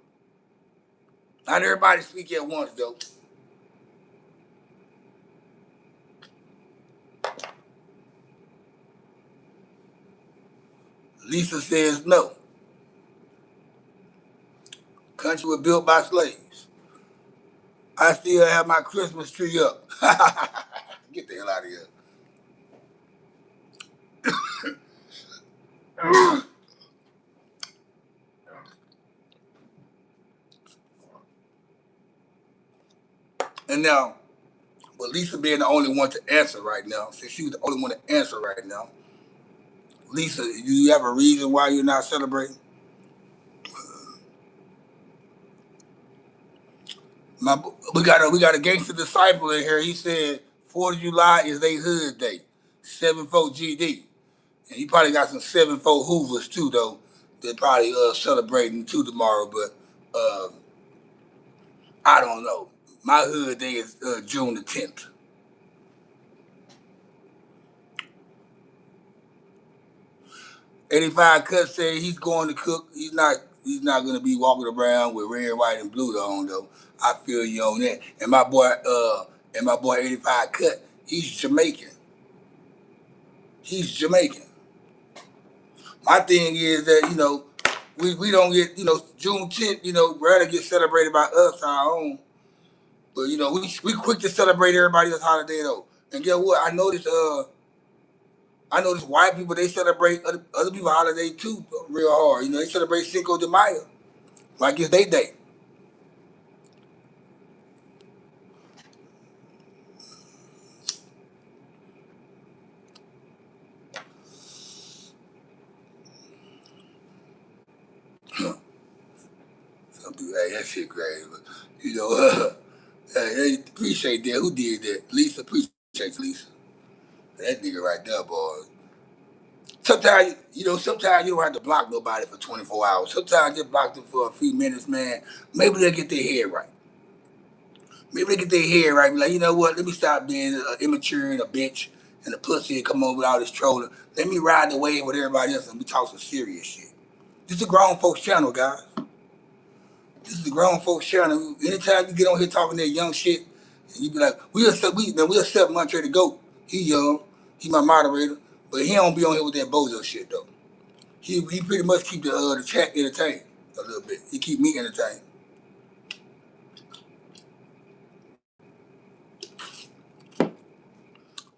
Not everybody speak at once, though. Lisa says no. Country was built by slaves. I still have my Christmas tree up. Get the hell out of here. And now, but Lisa being the only one to answer right now, since she was the only one to answer right now, Lisa, do you have a reason why you're not celebrating? My, we got a gangster disciple in here. He said 4th of July is they hood day, 7-4 GD, and he probably got some 7-4 Hoovers too though. They're probably celebrating too tomorrow, but I don't know. My hood day is June the 10th. 85 Cut said he's going to cook. He's not gonna be walking around with red, white, and blue on though. I feel you on that. And my boy 85 Cut, he's Jamaican. He's Jamaican. My thing is that, we don't get, Juneteenth, rather get celebrated by us, our own. But we quick to celebrate everybody else's holiday though. And guess what? I noticed white people, they celebrate other people's holiday too real hard. They celebrate Cinco de Mayo like it's their day. Some people, hey, that shit crazy. But, hey, appreciate that. Who did that? Lisa, appreciate Lisa. That nigga right there, boy. Sometimes you don't have to block nobody for 24 hours. Sometimes just block them for a few minutes, man. Maybe they'll get their head right. Maybe they get their head right. Be like, you know what? Let me stop being immature and a bitch and a pussy and come over with all this trolling. Let me ride the wave with everybody else and we talk some serious shit. This is a grown folks channel, guys. This is a grown folks channel. Anytime you get on here talking that young shit, and you be like, we accept Montre the GOAT. He young, he my moderator, but he don't be on here with that bozo shit though. He pretty much keep the chat entertained a little bit. He keep me entertained.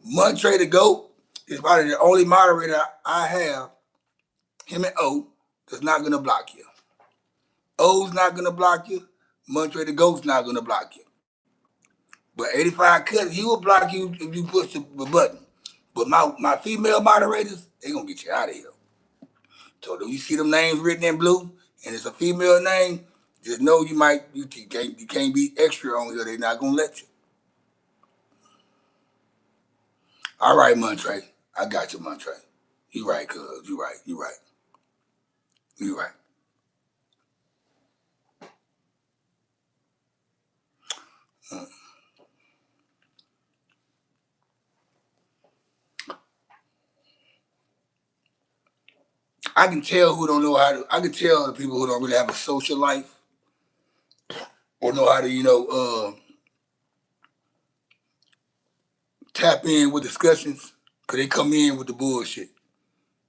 Montre the GOAT is probably the only moderator I have. Him and O that's not gonna block you. O's not gonna block you. Montre the GOAT's not gonna block you. But 85 Cut, he will block you if you push the button. But my female moderators, they gonna get you out of here. So do you see them names written in blue and it's a female name, just know you can't be extra on here. They're not gonna let you. All right, Montre. I got you, Montre. You right, cuz. You right. You right. You right. Uh, I can tell who don't know how to. I can tell the people who don't really have a social life or know how to, tap in with discussions because they come in with the bullshit.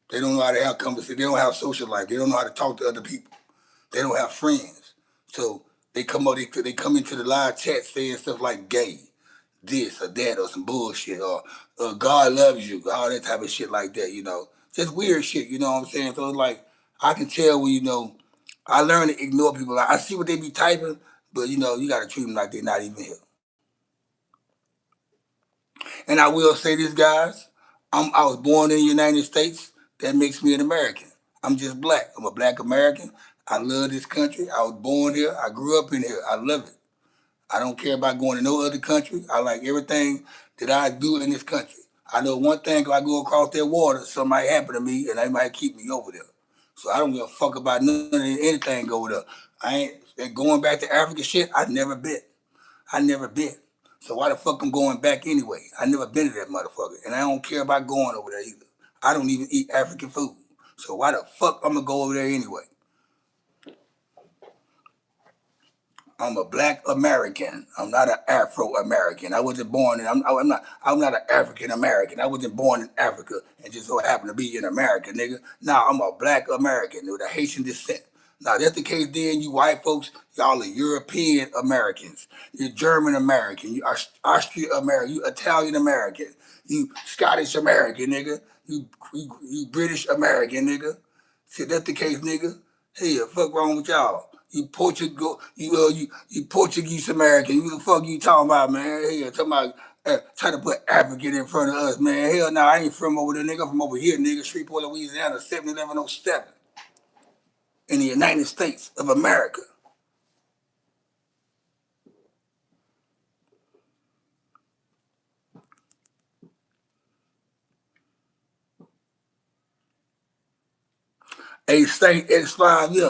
They don't know how to have conversation. They don't have social life. They don't know how to talk to other people. They don't have friends. So they come into the live chat saying stuff like gay, this or that or some bullshit or God loves you, all that type of shit like that. Just weird shit, you know what I'm saying? So it's like I can tell when I learn to ignore people. Like, I see what they be typing, but you gotta treat them like they're not even here. And I will say this, guys. I was born in the United States. That makes me an American. I'm just black. I'm a black American. I love this country. I was born here. I grew up in here. I love it. I don't care about going to no other country. I like everything that I do in this country. I know one thing, if I go across that water, something might happen to me and they might keep me over there. So I don't give a fuck about none of anything over there. I ain't going back to Africa shit, I never been. I never been. So why the fuck I'm going back anyway? I never been to that motherfucker. And I don't care about going over there either. I don't even eat African food. So why the fuck I'm gonna go over there anyway? I'm a Black American. I'm not an Afro American. I wasn't born in. I'm not an African American. I wasn't born in Africa and just so happened to be in America, nigga. Nah, I'm a Black American with a Haitian descent. Now that's the case. Then you white folks, y'all are European Americans. You're German American. You are Austrian American. You Italian American. You Scottish American, nigga. You British American, nigga. See, that's the case, nigga. Hey, the fuck wrong with y'all? You Portugal, you Portuguese American. You the fuck you talking about, man? Hey, talking about trying to put African in front of us, man. Hell no, I ain't from over there, nigga. I'm from over here, nigga. Shreveport, Louisiana, 71107 in the United States of America. Hey, Saint X5, yeah.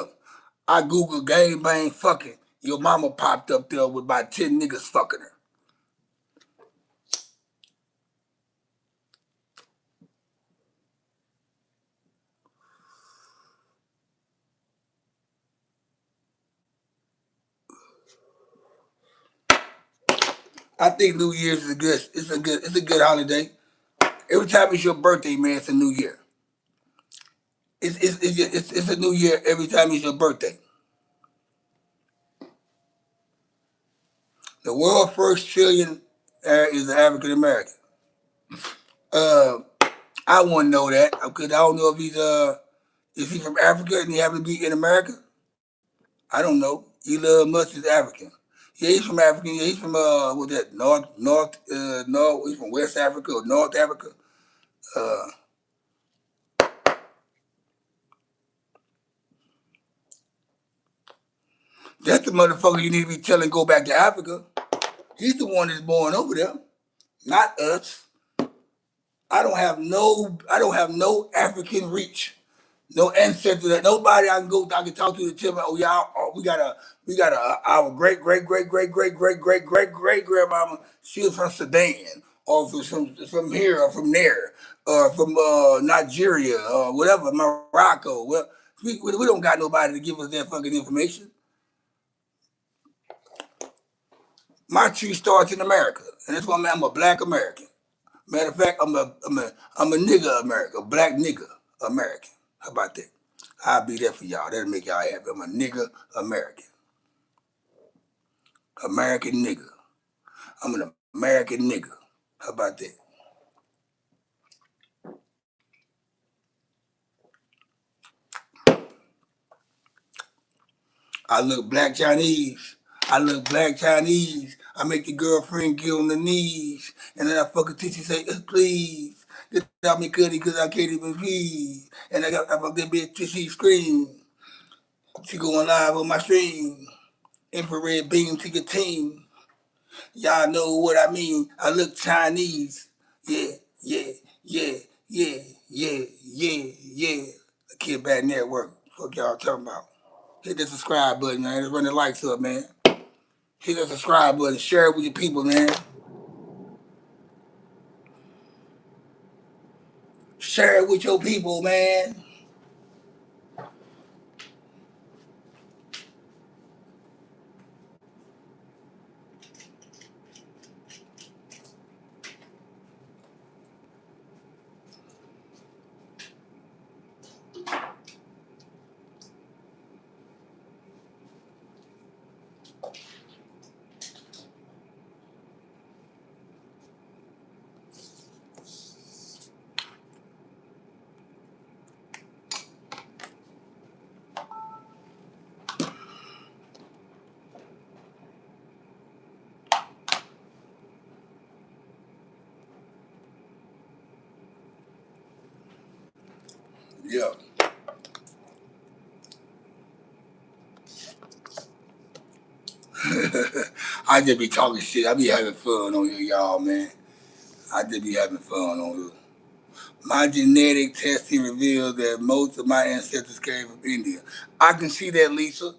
I Googled gang bang fucking. Your mama popped up there with about 10 niggas fucking her. I think New Year's is it's a good holiday. Every time it's your birthday, man, it's a new year. It's a new year every time it's your birthday. The world's first trillion is an African American. Uh, I want to know that because I don't know if he's is he from Africa and he happen to be in America. I don't know. Elon Musk is African. Yeah, he's from Africa. Yeah, he's from what's that North. He's from West Africa or North Africa. Uh, that's the motherfucker you need to be telling go back to Africa. He's the one that's born over there, not us. I don't have no African reach. No ancestor that nobody I can talk to tell me, oh yeah, oh, we got our great grandmama, she was from Sudan or from here or from there or from Nigeria or whatever, Morocco. Well, we don't got nobody to give us that fucking information. My tree starts in America, and that's why I'm a Black American. Matter of fact, I'm a nigga American, a black nigga American. How about that? I'll be there for y'all. That'll make y'all happy. I'm a nigga American. American nigga. I'm an American nigga. How about that? I look black Chinese. I look black Chinese. I make the girlfriend get on the knees. And then I fucking teach you say, please. Get out me cutty because I can't even breathe. And I fuck that bitch till she scream. She going live on my stream. Infrared beam to your team. Y'all know what I mean. I look Chinese. Yeah, yeah, yeah, yeah, yeah, yeah, yeah. Kid Bad Network. Fuck y'all talking about. Hit the subscribe button, man. Let's run the likes up, man. Hit the subscribe button. Share it with your people, man. Share it with your people, man. Yeah. I just be talking shit. I be having fun on here, y'all, man. I just be having fun on here. My genetic testing reveals that most of my ancestors came from India. I can see that, Lisa.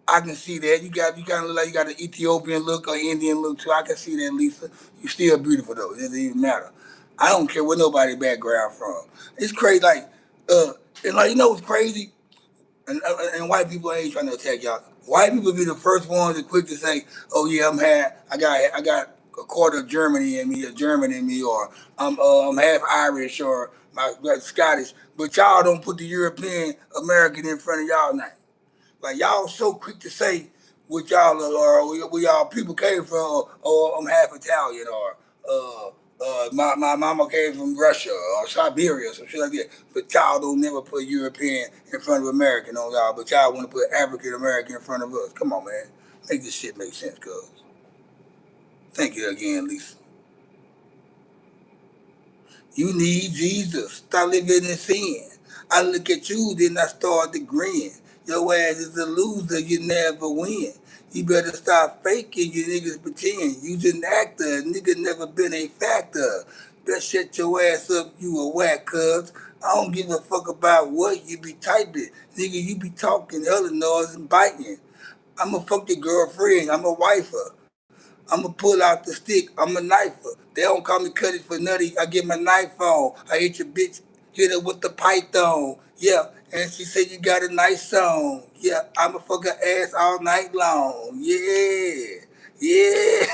I can see that. You kind of look like you got an Ethiopian look or Indian look too. I can see that, Lisa. You still beautiful though. It doesn't even matter. I don't care where nobody background from. It's crazy, like, and like you know what's crazy, and white people ain't trying to attack y'all. White people be the first ones to quick to say, "Oh yeah, I got a quarter of Germany in me, or German in me, or I'm half Irish, or my Scottish." But y'all don't put the European American in front of y'all name. Like y'all so quick to say what y'all are, or where y'all people came from, or I'm half Italian, or my mama came from Russia or Siberia, or some shit like that. But y'all don't never put European in front of American on y'all, but y'all want to put African American in front of us. Come on, man. Make this shit make sense, cuz. Thank you again, Lisa. You need Jesus. Stop living in sin. I look at you, then I start to grin. Your ass is a loser, you never win. You better stop faking, you niggas pretend. You just an actor, nigga never been a factor. Better shut your ass up, you a whack, cuz. I don't give a fuck about what you be typing. Nigga, you be talking hella noise and biting. I'ma fuck your girlfriend, I'm a wifer. I'ma pull out the stick. I'm a knifer. They don't call me Cuddy for nutty. I get my knife on. I hit your bitch, hit her with the python. Yeah, and she said you got a nice song. Yeah, I'ma fuck her ass all night long. Yeah, yeah.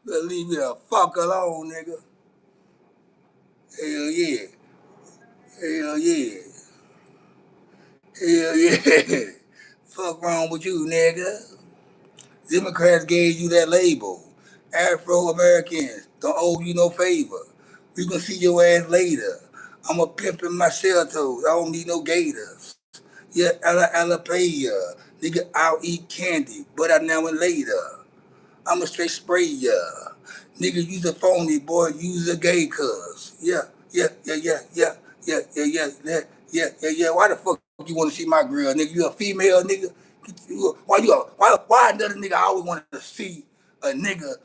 Better leave me the fuck alone, nigga. Hell yeah. Hell yeah. Hell yeah. Fuck wrong with you, nigga. Democrats gave you that label. Afro Americans don't owe you no favor. We gonna see your ass later. I'm a pimp in my shell toes. I don't need no gators. Yeah, alapaya. Nigga, I'll eat candy, but I now and later. I'ma straight spray ya. Nigga, use a phony, boy, use a gay cuz. Yeah, yeah, yeah, yeah, yeah, yeah, yeah, yeah, yeah, yeah, yeah, yeah. Why the fuck you wanna see my grill, nigga? You a female nigga? Why another nigga always wanna see a nigga?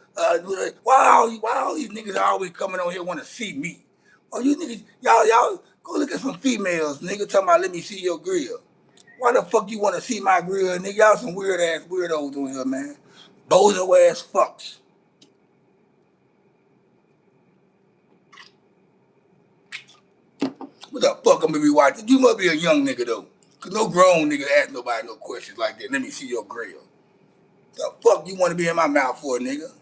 Why all these niggas always coming on here wanna see me? Oh, you niggas, y'all go look at some females, nigga, talking about let me see your grill. Why the fuck you wanna see my grill, nigga? Y'all some weird ass weirdos on here, man. Bozo ass fucks. What the fuck I'm gonna be watching? You must be a young nigga though. Cause no grown nigga ask nobody no questions like that. Let me see your grill. The fuck you wanna be in my mouth for, nigga?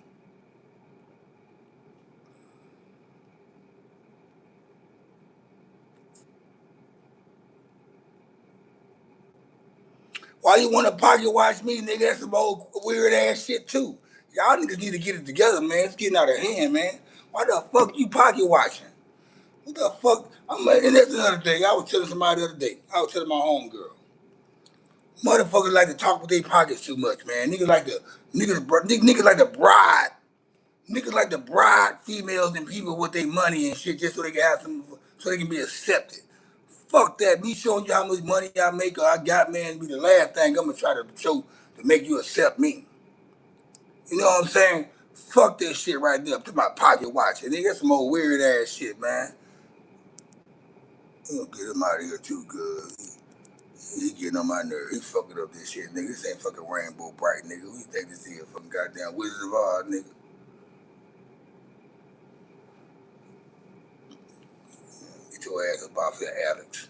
Why you wanna pocket watch me, nigga? That's some old weird ass shit too. Y'all niggas need to get it together, man. It's getting out of hand, man. Why the fuck you pocket watching? What the fuck? And that's another thing. I was telling somebody the other day. I was telling my homegirl. Motherfuckers like to talk with their pockets too much, man. Niggas like to bribe. Niggas like to bribe females and people with their money and shit just so they can have some, so they can be accepted. Fuck that. Me showing you how much money I make or I got, man, be the last thing I'm gonna try to show to make you accept me. You know what I'm saying? Fuck that shit right there. Put my pocket watch. And that's some old weird ass shit, man. I'm gonna get him out of here too, cuz. He getting on my nerves. He fucking up this shit, nigga. This ain't fucking Rainbow Bright, nigga. We think this here fucking goddamn Wizard of Oz, nigga. Get your ass up off here, Alex.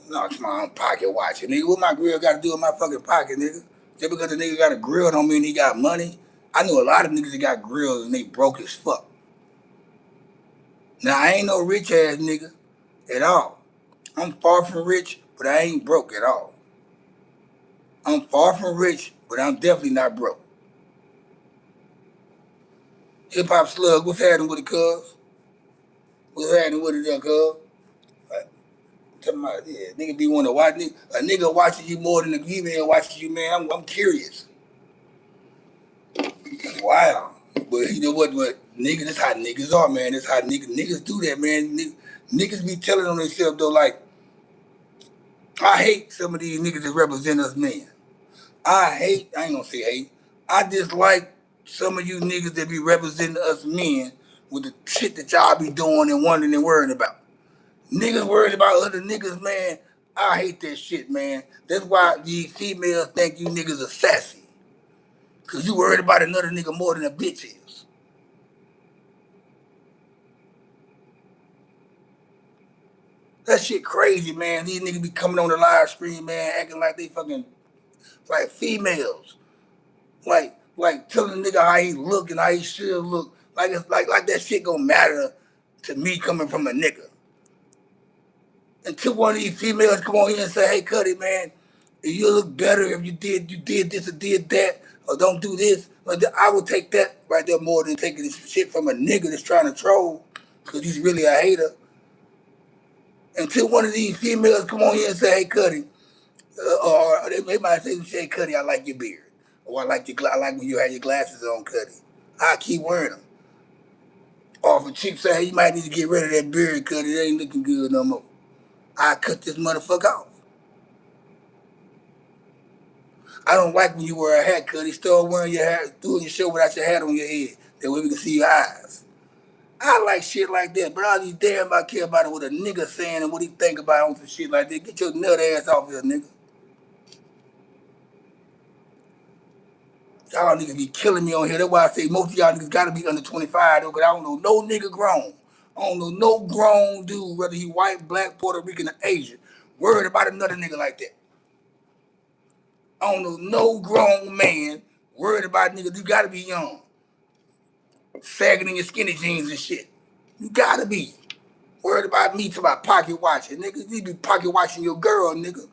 No, it's my own pocket watching, nigga. What my grill got to do with my fucking pocket, nigga? Just because the nigga got a grill don't mean he got money. I know a lot of niggas that got grills and they broke as fuck. Now, I ain't no rich ass nigga at all. I'm far from rich, but I ain't broke at all. I'm far from rich, but I'm definitely not broke. Hip Hop Slug, what's happening with it, cuz? What's happening with it, there, cuz? Like, talking about, yeah, nigga be wanting to watch, a nigga watching you more than a female watching you, man. I'm curious. Wow. But you know what niggas, that's how niggas are, man. That's how niggas do that, man. Niggas be telling on themselves though, like, I hate some of these niggas that represent us men. I ain't gonna say hate. I dislike some of you niggas that be representing us men with the shit that y'all be doing and wondering and worrying about. Niggas worried about other niggas, man. I hate that shit, man. That's why these females think you niggas are sassy. Cause you worried about another nigga more than a bitch is. That shit crazy, man. These niggas be coming on the live stream, man, acting like they fucking like females. Like telling the nigga how he look and how he should look. Like it's like that shit gonna matter to me coming from a nigga. Until one of these females come on here and say, hey Cuddy, man, you look better if you did this or did that, or don't do this. But I would take that right there more than taking this shit from a nigga that's trying to troll, because he's really a hater. Until one of these females come on here and say, hey Cuddy, or they might say, hey Cuddy, I like your beard. Or I like when you have your glasses on, Cuddy. I keep wearing them. Or if a chick say, hey, you might need to get rid of that beard, Cuddy, it ain't looking good no more. I cut this motherfucker off. I don't like when you wear a hat, Cuddy. Start wearing your hat, doing your show without your hat on your head. That way we can see your eyes. I like shit like that, but all these damn I care about it what a nigga saying and what he think about on some shit like that. Get your nut ass off here, nigga. Y'all niggas be killing me on here. That's why I say most of y'all niggas gotta be under 25 though, cause I don't know no nigga grown. I don't know no grown dude, whether he white, black, Puerto Rican, or Asian, worried about another nigga like that. I don't know no grown man worried about niggas. You gotta be young. Sagging in your skinny jeans and shit. You gotta be. Worried about me to my pocket watching. Nigga, you be pocket watching your girl, nigga.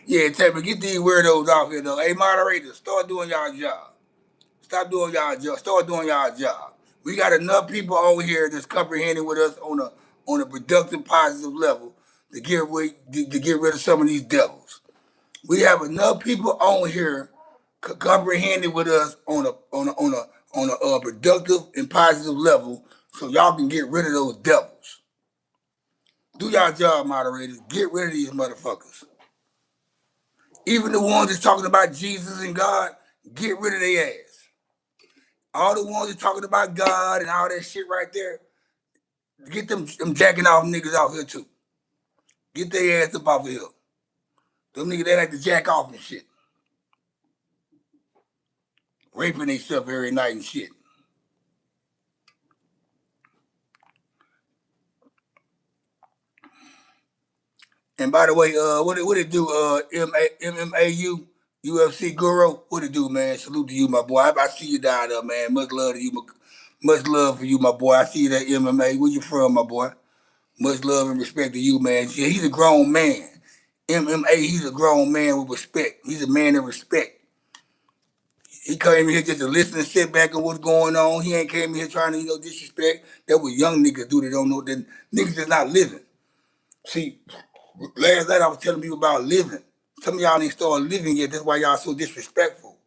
Yeah, Taylor, get these weirdos off here though. Hey, moderators, start doing y'all job. Stop doing y'all job. Start doing y'all job. We got enough people over here that's comprehending with us on a productive, positive level to get rid of some of these devils. We have enough people on here comprehending with us on a productive and positive level, so y'all can get rid of those devils. Do y'all job, moderators. Get rid of these motherfuckers. Even the ones that's talking about Jesus and God, get rid of their ass. All the ones that's talking about God and all that shit right there, get them jacking off niggas out here too. Get their ass up off of here. Them niggas they like to jack off and shit. Raping themselves every night and shit. And by the way, what it do? MMAU UFC Guru, what it do, man? Salute to you, my boy. I see you down there, man. Much love to you, much love for you, my boy. I see you at MMA. Where you from, my boy? Much love and respect to you, man. Yeah, he's a grown man. MMA, he's a grown man with respect. He's a man of respect. He came in here just to listen and sit back and what's going on. He ain't came in here trying to, disrespect. That what young niggas do. They don't know that niggas is not living. See, last night I was telling people about living. Some of y'all ain't started living yet. That's why y'all so disrespectful.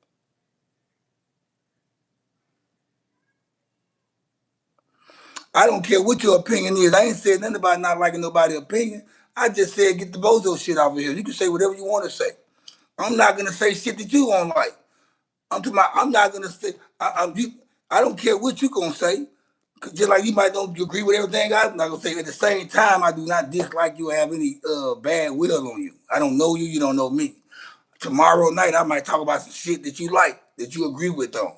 I don't care what your opinion is. I ain't said nothing about not liking nobody's opinion. I just said get the bozo shit off of here. You can say whatever you want to say. I'm not gonna say shit that you don't like. I'm not gonna say. I don't care what you gonna say. Just like you might don't agree with everything I'm not gonna say. At the same time, I do not dislike you or have any bad will on you. I don't know you. You don't know me. Tomorrow night, I might talk about some shit that you like, that you agree with on.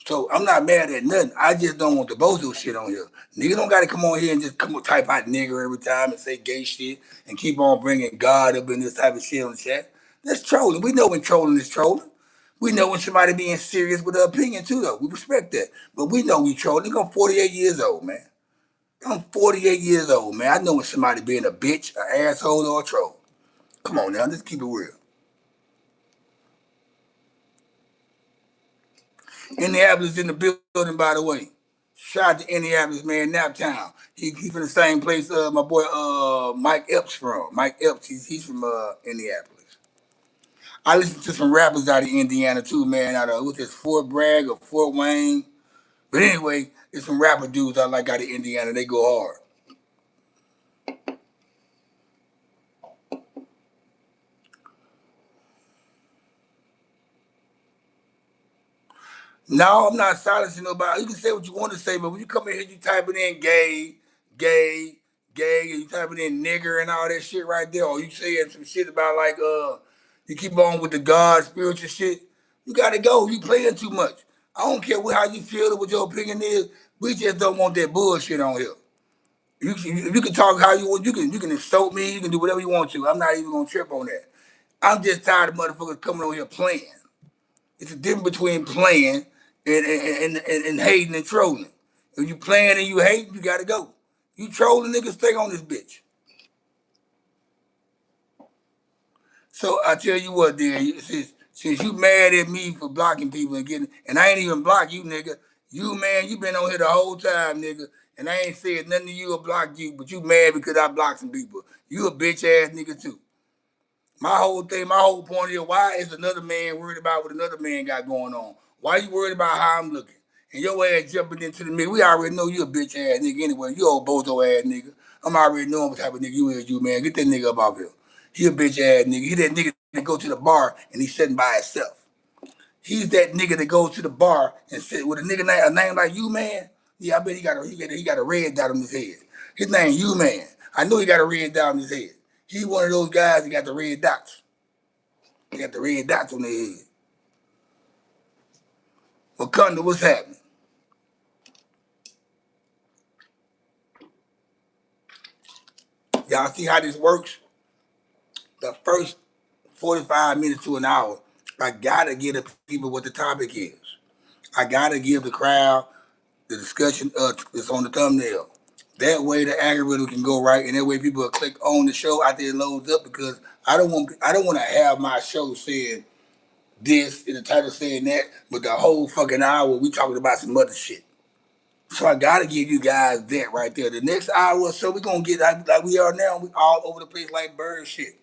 So I'm not mad at nothing. I just don't want the bozo shit on here. Nigga don't got to come on here and just come type out nigger every time and say gay shit and keep on bringing God up in this type of shit on the chat. That's trolling. We know when trolling is trolling. We know when somebody being serious with their opinion too, though. We respect that. But we know we trolling. I'm 48 years old, man. I'm 48 years old, man. I know when somebody being a bitch, an asshole, or a troll. Come on now, let's keep it real. Indianapolis in the building, by the way. Shout out to Indianapolis, man, Naptown. He from the same place my boy Mike Epps from. Mike Epps, he's from Indianapolis. I listen to some rappers out of Indiana too, man. Out of what's this, Fort Bragg or Fort Wayne. But anyway, it's some rapper dudes I like out of Indiana. They go hard. No, I'm not silencing nobody. You can say what you want to say, but when you come in here, you typing in gay, gay, gay, and you typing in nigger and all that shit right there, or you saying some shit about like you keep on with the God spiritual shit. You gotta go. You playing too much. I don't care how you feel or what your opinion is. We just don't want that bullshit on here. You can talk how you want. You can insult me. You can do whatever you want to. I'm not even gonna trip on that. I'm just tired of motherfuckers coming over here playing. It's a difference between playing and hating and trolling. If you playing and you hate, you gotta go. You trolling niggas, stay on this bitch. So I tell you what, then, since you mad at me for blocking people and getting, and I ain't even block you, nigga. You man, you been on here the whole time, nigga, and I ain't said nothing to you or blocked you, but you mad because I blocked some people. You a bitch ass nigga too. My whole point is why is another man worried about what another man got going on? Why you worried about how I'm looking? And your ass jumping into the mix. We already know you a bitch ass nigga anyway. You old bozo ass nigga. I'm already knowing what type of nigga you is, you man. Get that nigga up off here. He a bitch ass nigga. He that nigga that go to the bar and he's sitting by himself. He's that nigga that goes to the bar and sit with a name like you, man. Yeah, I bet he got a red dot on his head. His name you, man. I know he got a red dot on his head. He one of those guys that got the red dots. They got the red dots on their head. Wakanda, what's happening? Y'all see how this works? The first 45 minutes to an hour, I gotta give the people what the topic is. I gotta give the crowd the discussion that's on the thumbnail. That way the algorithm can go right, and that way people will click on the show after it loads up. Because I don't want to have my show saying this and the title saying that, but the whole fucking hour we talking about some other shit. So I gotta give you guys that right there. The next hour or so, we gonna get like we are now. We all over the place like bird shit.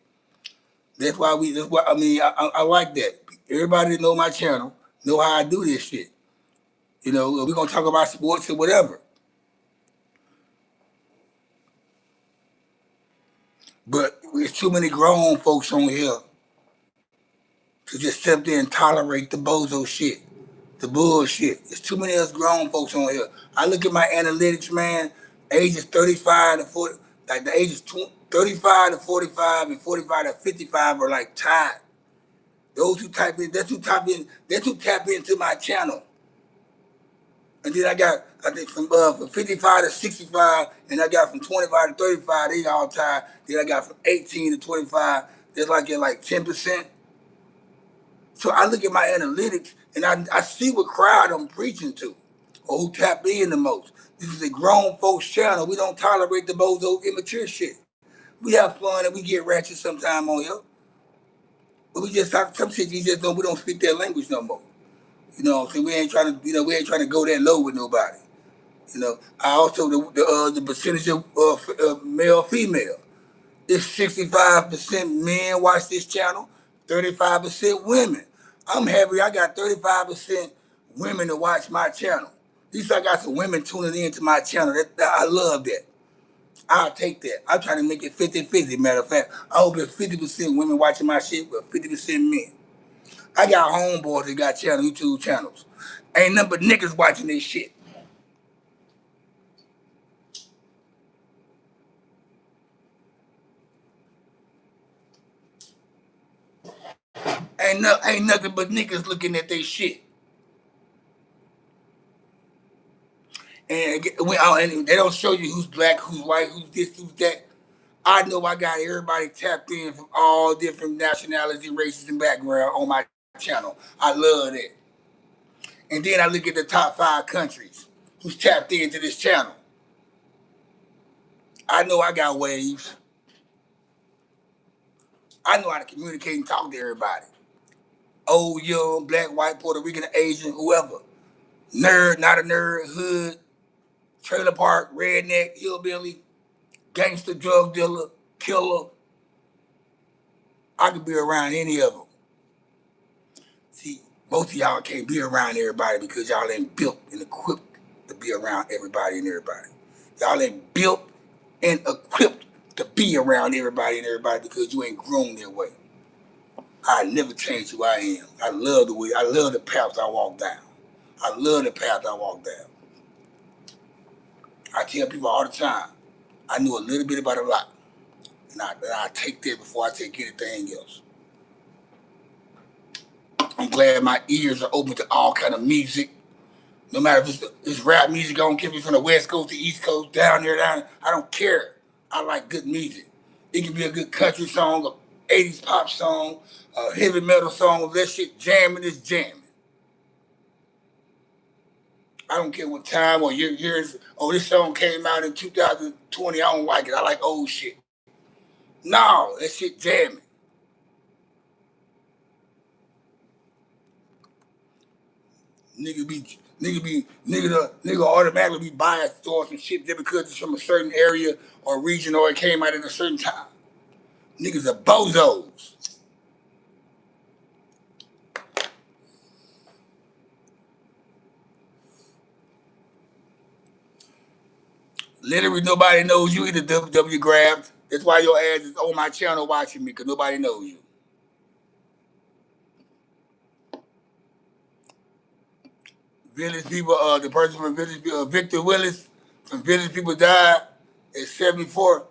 That's why we. That's why I mean I like that. Everybody that know my channel know how I do this shit. You know, we gonna talk about sports or whatever. But there's too many grown folks on here to just sit there and tolerate the bozo shit, the bullshit. There's too many of us grown folks on here. I look at my analytics, man. Ages 35 to 40, like the ages 35 to 45 and 45 to 55 are like tied. Those who type in, that's who tap into my channel. And then I think from 55 to 65, and I got from 25 to 35, they all tied. Then I got from 18 to 25, there's like at like 10%. So I look at my analytics and I see what crowd I'm preaching to or who tap in the most. This is a grown folks channel. We don't tolerate the bozo immature shit. We have fun and we get ratchet sometime on here. But we just talk some shit we don't speak that language no more. You know what I'm saying? We ain't trying to go that low with nobody. You know, I also the percentage of male female. It's 65% men watch this channel, 35% women. I'm happy I got 35% women to watch my channel. At least I got some women tuning into my channel. I love that. I'll take that. I'm trying to make it 50-50. Matter of fact, I hope it's 50% women watching my shit, but 50% men. I got homeboys that got YouTube channels. Ain't nothing but niggas watching this shit. Ain't nothing but niggas looking at their shit. And they don't show you who's black, who's white, who's this, who's that. I know I got everybody tapped in from all different nationalities, races, and background on my channel. I love that. And then I look at the top 5 countries who's tapped into this channel. I know I got waves. I know how to communicate and talk to everybody. Old, young, black, white, Puerto Rican, Asian, whoever. Nerd, not a nerd, hood, trailer park, redneck, hillbilly, gangster, drug dealer, killer. I could be around any of them. See, most of y'all can't be around everybody because y'all ain't built and equipped to be around everybody and everybody. Y'all ain't built and equipped to be around everybody and everybody because you ain't grown that way. I never change who I am. I love the path I walk down. I love the path I walked down. I tell people all the time, I knew a little bit about a lot. And I take that before I take anything else. I'm glad my ears are open to all kind of music. No matter if it's rap music, I don't care if it's from the West Coast to East Coast, down there, I don't care. I like good music. It can be a good country song, a 80s pop song, a heavy metal song. If that shit jamming, it's jamming. I don't care what time or years. Oh, this song came out in 2020. I don't like it. I like old shit. No, that shit jamming. Nigga automatically be biased towards some shit just because it's from a certain area or region or it came out at a certain time. Niggas are bozos. Literally nobody knows you either, WW Grabs. That's why your ass is on my channel watching me, because nobody knows you. Village people, the person from Village, Victor Willis from Village People died at 74.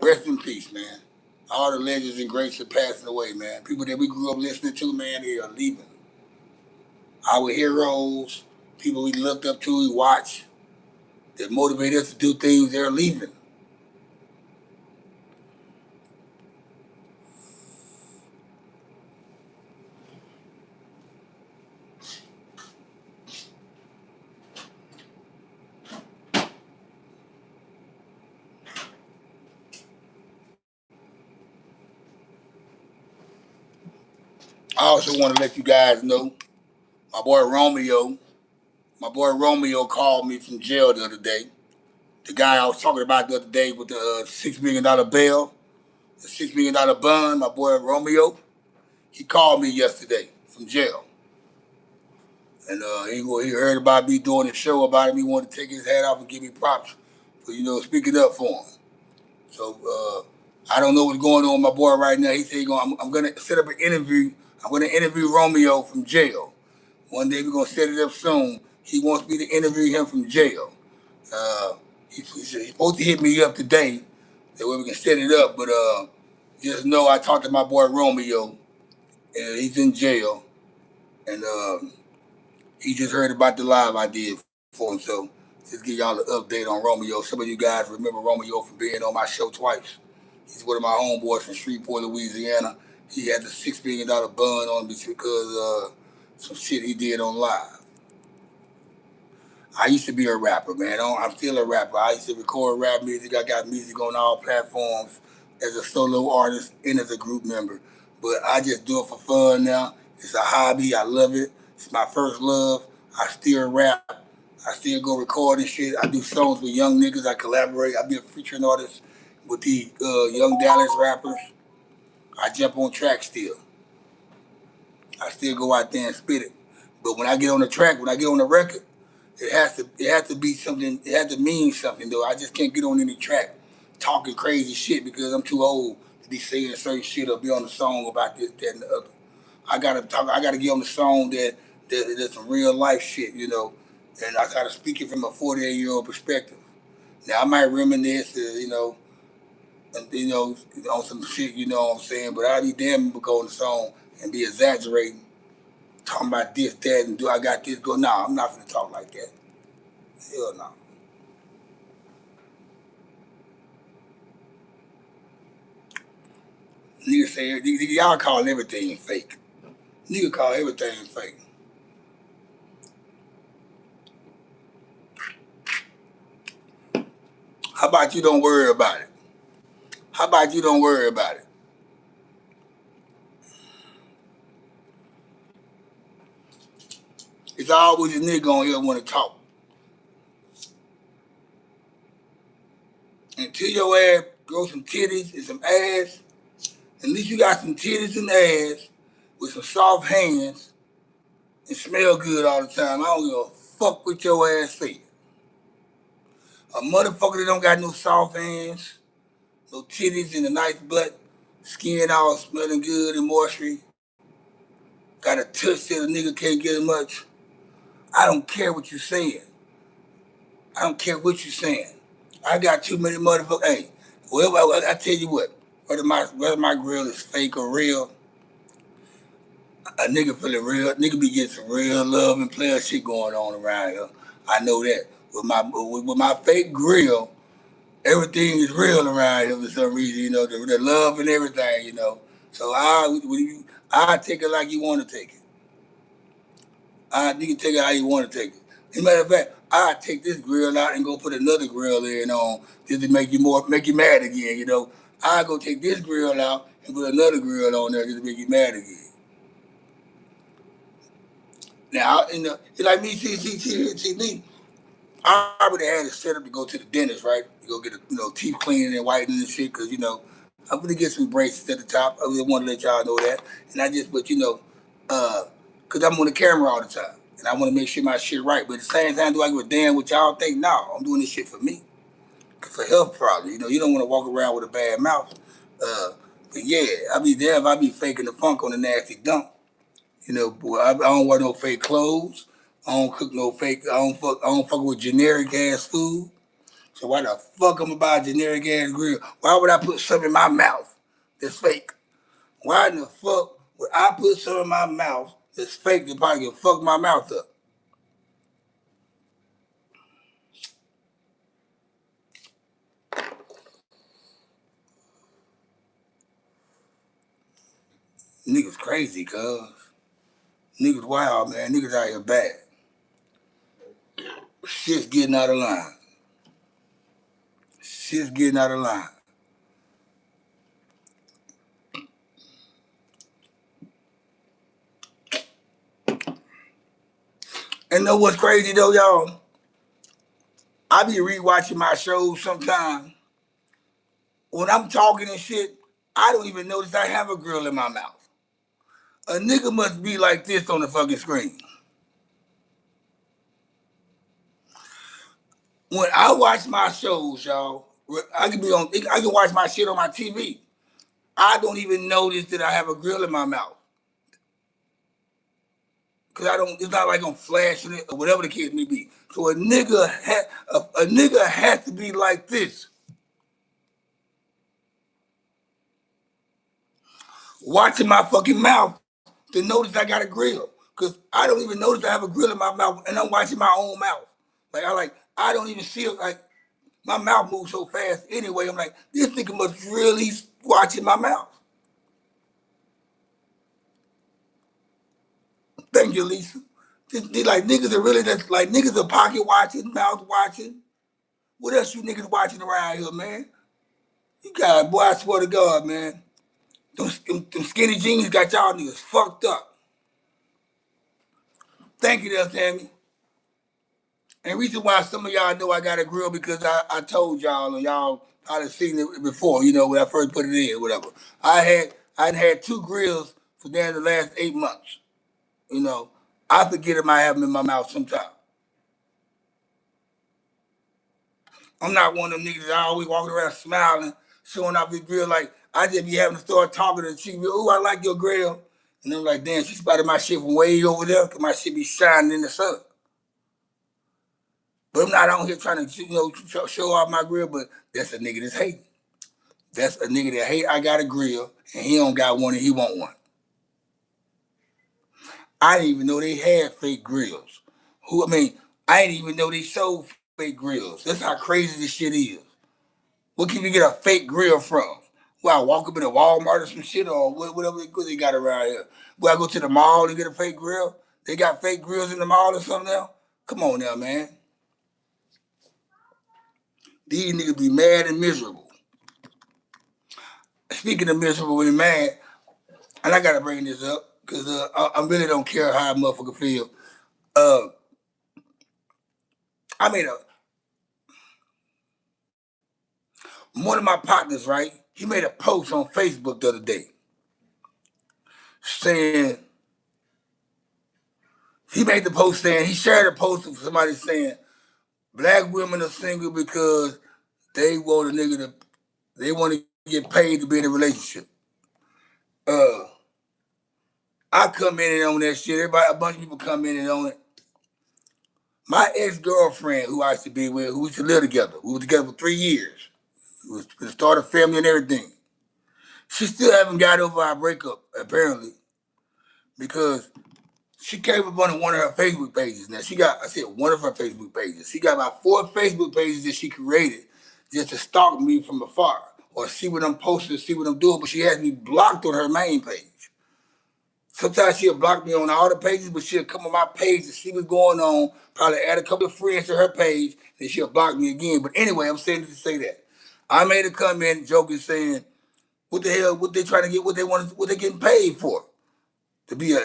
Rest in peace, man. All the legends and greats are passing away, man. People that we grew up listening to, man, they are leaving. Our heroes, people we looked up to, we watched, that motivate us to do things, they're leaving. I also want to let you guys know, my boy Romeo called me from jail the other day. The guy I was talking about the other day with the $6 million bail, the $6 million bond, my boy Romeo, he called me yesterday from jail. And he heard about me doing a show about him. He wanted to take his hat off and give me props for, speaking up for him. So I don't know what's going on with my boy right now. He said I'm going to set up an interview. I'm going to interview Romeo from jail. One day we're going to set it up soon. He wants me to interview him from jail. He's supposed to hit me up today. That way we can set it up. But just know I talked to my boy Romeo, and he's in jail. And he just heard about the live I did for him. So just give y'all an update on Romeo. Some of you guys remember Romeo from being on my show twice. He's one of my homeboys from Shreveport, Louisiana. He had the $6 million bond on me because some shit he did on live. I used to be a rapper, man. I'm still a rapper. I used to record rap music. I got music on all platforms as a solo artist and as a group member. But I just do it for fun now. It's a hobby. I love it. It's my first love. I still rap. I still go record and shit. I do songs with young niggas. I collaborate. I be a featuring artist with these young Dallas rappers. I jump on tracks still. I still go out there and spit it. But when I get on the track, when I get on the record, it has to be something. It has to mean something though. I just can't get on any track talking crazy shit because I'm too old to be saying certain shit or be on the song about this, that, and the other. I gotta talk. I gotta get on the song that's some real life shit, and I gotta speak it from a 48-year-old perspective. Now I might reminisce, on some shit, you know what I'm saying. But I'd be damn if I go on the song and be exaggerating, talking about this, that, and do I got this go? Nah, I'm not gonna talk like that. Hell no. Nigga say y'all call everything fake. Nigga call everything fake. How about you don't worry about it? How about you don't worry about it? It's always a nigga on here want to talk. Until your ass grow some titties and some ass, at least you got some titties and ass with some soft hands and smell good all the time. I don't give a fuck what your ass say. A motherfucker that don't got no soft hands, no titties and a nice butt, skin all smelling good and moistury, got a touch that a nigga can't get much. I don't care what you're saying. I don't care what you're saying. I got too many motherfuckers. Hey, well, I tell you what, whether my grill is fake or real, a nigga feeling real. Nigga be getting some real love and player shit going on around here. I know that. With my fake grill, everything is real around here for some reason. You know, the love and everything. You know, so I take it like you want to take it. You can take it how you want to take it. As a matter of fact, I take this grill out and go put another grill in on just to make you mad again. You know, I go take this grill out and put another grill on there just to make you mad again. Now, like me, see me. I already had it set up to go to the dentist, right? To go get teeth cleaning and whitening and shit, cause I'm gonna get some braces at the top. I really want to let y'all know that, and I just, but cause I'm on the camera all the time, and I want to make sure my shit right. But at the same time, do I give a damn what y'all think? No, I'm doing this shit for me, for health problems. You don't want to walk around with a bad mouth. But yeah, I be there if I be faking the funk on the nasty dump. Boy, I don't wear no fake clothes. I don't cook no fake. I don't fuck with generic ass food. So why the fuck I'm about a generic ass grill? Why would I put something in my mouth that's fake? Why in the fuck would I put something in my mouth that's fake that probably can fuck my mouth up? Niggas crazy, cuz. Niggas wild, man. Niggas out here bad. Shit's getting out of line. Shit's getting out of line. And know what's crazy though, y'all? I be rewatching my shows sometimes. When I'm talking and shit, I don't even notice I have a grill in my mouth. A nigga must be like this on the fucking screen. When I watch my shows, y'all, I can watch my shit on my TV. I don't even notice that I have a grill in my mouth. Cause I don't. It's not like I'm flashing it or whatever the case may be. So a nigga has to be like this, watching my fucking mouth to notice I got a grill. Cause I don't even notice I have a grill in my mouth, and I'm watching my own mouth. I don't even see it. Like my mouth moves so fast anyway. I'm like, this nigga must really watching my mouth. Thank you, Lisa. Like niggas are really just like niggas are pocket watching, mouth watching. What else you niggas watching around here, man? You got boy, I swear to God, man. Them skinny jeans got y'all niggas fucked up. Thank you, there, Tammy. And reason why some of y'all know I got a grill because I told y'all and y'all probably seen it before, when I first put it in, whatever. I had two grills for damn the last 8 months. You know, I forget if I have them in my mouth sometimes. I'm not one of them niggas that always walking around smiling, showing off his grill. Like, I just be having to start talking to she be, oh, I like your grill. And I'm like, damn, she spotted my shit from way over there because my shit be shining in the sun. But I'm not out here trying to, show off my grill, but that's a nigga that's hating. That's a nigga that hate I got a grill and he don't got one and he want one. I didn't even know they had fake grills. I didn't even know they sold fake grills. That's how crazy this shit is. What can you get a fake grill from? Well, I walk up in a Walmart or some shit or whatever they got around here. Well, I go to the mall and get a fake grill. They got fake grills in the mall or something now. Come on now, man. These niggas be mad and miserable. Speaking of miserable and mad, and I gotta bring this up because I really don't care how a motherfucker feel. Uh, I made a one of my partners, right? He made a post on Facebook the other day saying he shared a post of somebody saying black women are single because they want a nigga to they want to get paid to be in a relationship. Uh, I come in on that shit. Everybody, a bunch of people come in on it. My ex-girlfriend, who I used to be with, who we used to live together, we were together for 3 years. We started a family and everything. She still haven't got over our breakup, apparently, because she came up on one of her Facebook pages. Now she got, I said one of her Facebook pages. She got about 4 Facebook pages that she created just to stalk me from afar or see what I'm posting, see what I'm doing. But she has me blocked on her main page. Sometimes she'll block me on all the pages, but she'll come on my page to see what's going on. Probably add a couple of friends to her page, and she'll block me again. But anyway, I'm saying to say that I made a comment joking saying, "What the hell? What they trying to get? What they want? What they getting paid for?" To be a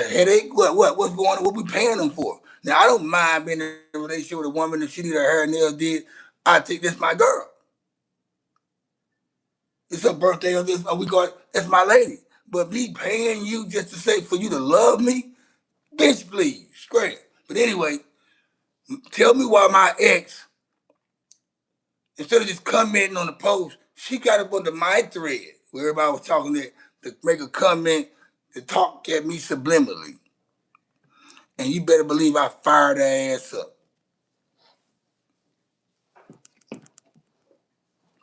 headache? What's going on? What we paying them for? Now I don't mind being in a relationship with a woman if she need her hair and nails did. I think that's my girl. It's her birthday or this or we call it that's my lady. But me paying you just to say for you to love me, bitch, please, great. But anyway, tell me why my ex, instead of just commenting on the post, she got up under my thread where everybody was talking to make a comment to talk at me subliminally. And you better believe I fired her ass up.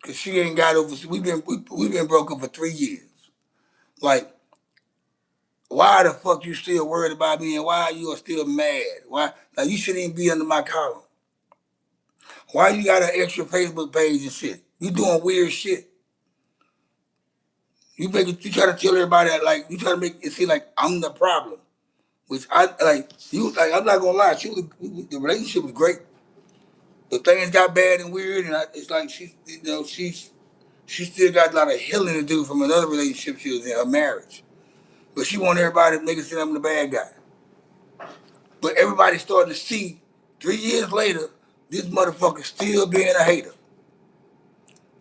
Cause she ain't got over. We been broke up for 3 years. Like, why the fuck you still worried about me, and why you are still mad? Why? Like, you shouldn't even be under my collar. Why you got an extra Facebook page and shit? You doing weird shit. You try to tell everybody that, like, you try to make it seem like I'm the problem. Which I like you like. I'm not gonna lie. The relationship was great, but things got bad and weird, and it's like she still got a lot of healing to do from another relationship she was in, her marriage. But she want everybody to make it seem I'm the bad guy. But everybody's starting to see 3 years later, this motherfucker still being a hater.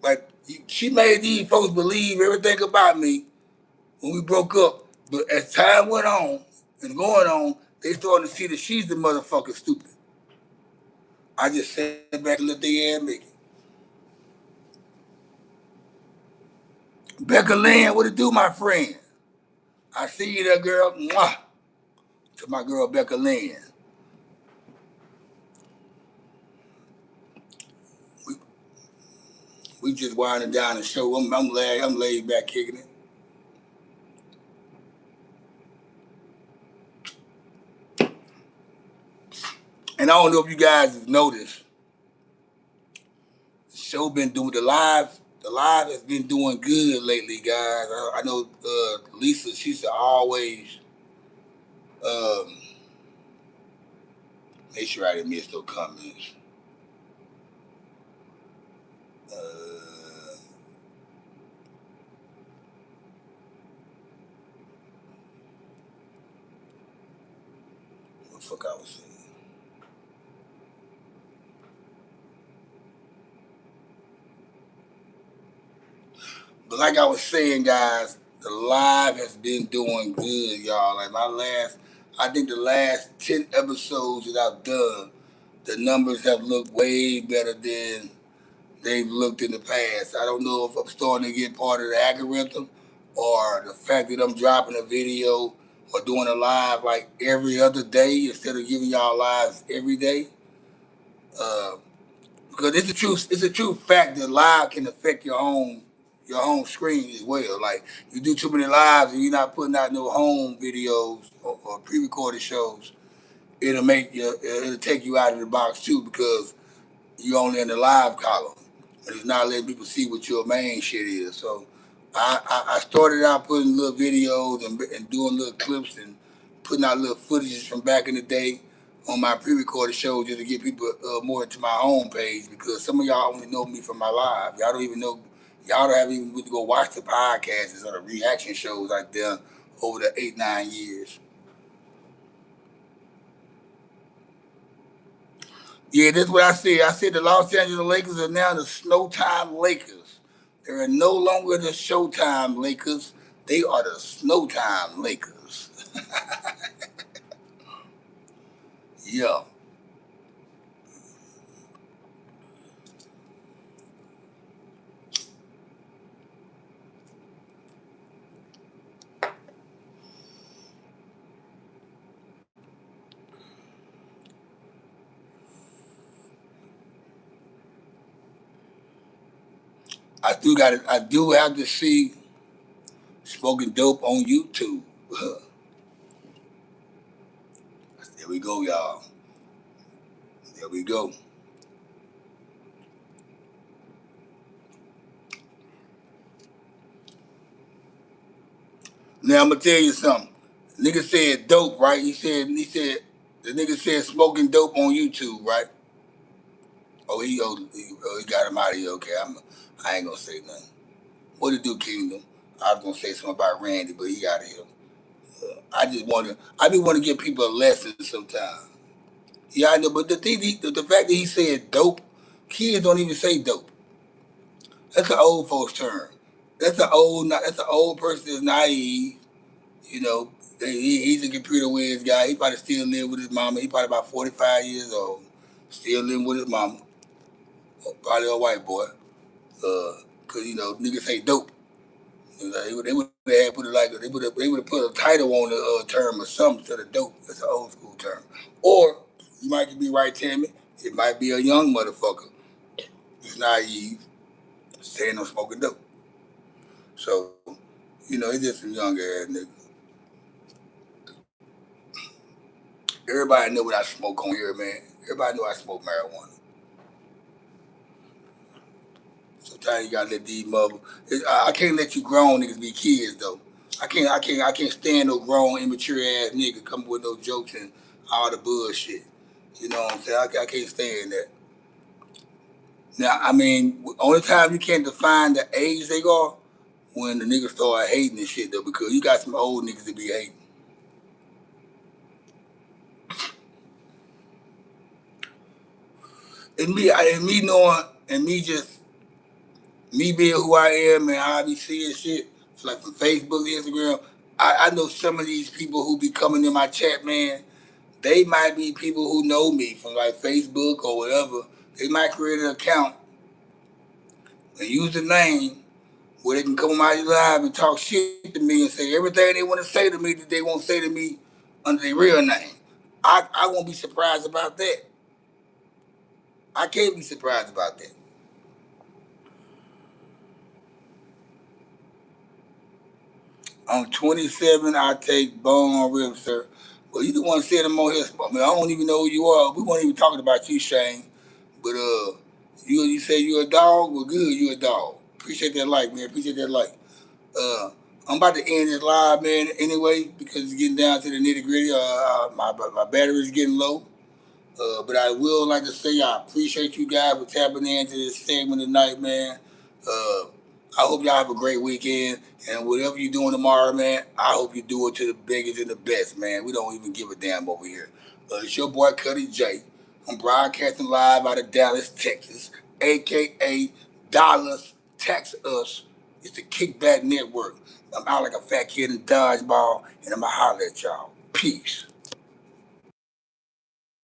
Like, she made these folks believe everything about me when we broke up. But as time went on and going on, they starting to see that she's the motherfucker stupid. I just sat back and let they ass make it. Becca Lynn, what it do, my friend? I see you there, girl. Mwah. To my girl Becca Lynn. We, we just winding down the show. I'm laid back kicking it. And I don't know if you guys have noticed, the show been doing the live has been doing good lately, guys. I know Lisa, she's always um, make sure I didn't miss no comments. Uh, what the fuck I was saying? But like I was saying, guys, the live has been doing good, y'all. Like I think the last 10 episodes that I've done, the numbers have looked way better than they've looked in the past. I don't know if I'm starting to get part of the algorithm or the fact that I'm dropping a video or doing a live like every other day instead of giving y'all lives every day. Uh, because it's a true fact that live can affect your home screen as well. Like, you do too many lives and you're not putting out no home videos or pre-recorded shows, it'll take you out of the box too because you only in the live column. And it's not letting people see what your main shit is. So I started out putting little videos and doing little clips and putting out little footages from back in the day on my pre-recorded show just to get people more into my home page because some of y'all only know me from my live. Y'all don't even know, y'all don't have even to go watch the podcasts or the reaction shows I've done over the 8, 9 years. Yeah, that's what I said. I said the Los Angeles Lakers are now the Snowtime Lakers. They are no longer the Showtime Lakers. They are the Snowtime Lakers. Yeah. I do have to see Smoking Dope on YouTube. There we go, y'all. There we go. Now I'm gonna tell you something. Nigga said dope, right? He said the nigga said Smoking Dope on YouTube, right? He got him out of here. Okay, I ain't gonna say nothing. What it do, Kingdom? I was gonna say something about Randy, but he out of here. I be want to give people a lesson sometimes. Yeah, I know, but the fact that he said dope, kids don't even say dope. That's an old folks term. That's an old person that's naive. You know, he's a computer whiz guy. He probably still live with his mama. He probably about 45 years old, still living with his mama. Probably a white boy. Cause niggas say dope. They would have put it like they would have put a title on the term or something instead of dope. That's an old school term. Or you might be right, Tammy. It might be a young motherfucker. He's naive, saying I'm smoking dope. So he's just a young ass nigga. Everybody know what I smoke on here, man. Everybody know I smoke marijuana. Sometimes you gotta let these mother. I can't let you grown niggas be kids though. I can't stand no grown immature ass nigga coming with no jokes and all the bullshit. You know what I'm saying? I can't stand that. Now, I mean, only time you can't define the age they are when the niggas start hating and shit though, because you got some old niggas that be hating. And me knowing and me just me being who I am and how I be seeing shit, like from Facebook, Instagram, I know some of these people who be coming in my chat, man, they might be people who know me from like Facebook or whatever. They might create an account and use the name where they can come on my live and talk shit to me and say everything they want to say to me that they won't say to me under their real name. I won't be surprised about that. I can't be surprised about that. I'm 27. I take bone ribs, sir. Well, you the one saying them on here. I mean, I don't even know who you are. We weren't even talking about you, Shane. But you say you a dog. Well, good, you a dog. Appreciate that like, man. Appreciate that like. Uh, I'm about to end this live, man. Anyway, because it's getting down to the nitty gritty. My battery is getting low. But I will like to say I appreciate you guys for tapping into this segment tonight, man. Uh, I hope y'all have a great weekend. And whatever you're doing tomorrow, man, I hope you do it to the biggest and the best, man. We don't even give a damn over here. It's your boy Cuddy J. I'm broadcasting live out of Dallas, Texas, aka Dallas, Texas. It's the Kickback Network. I'm out like a fat kid in dodgeball, and I'm going to holler at y'all. Peace.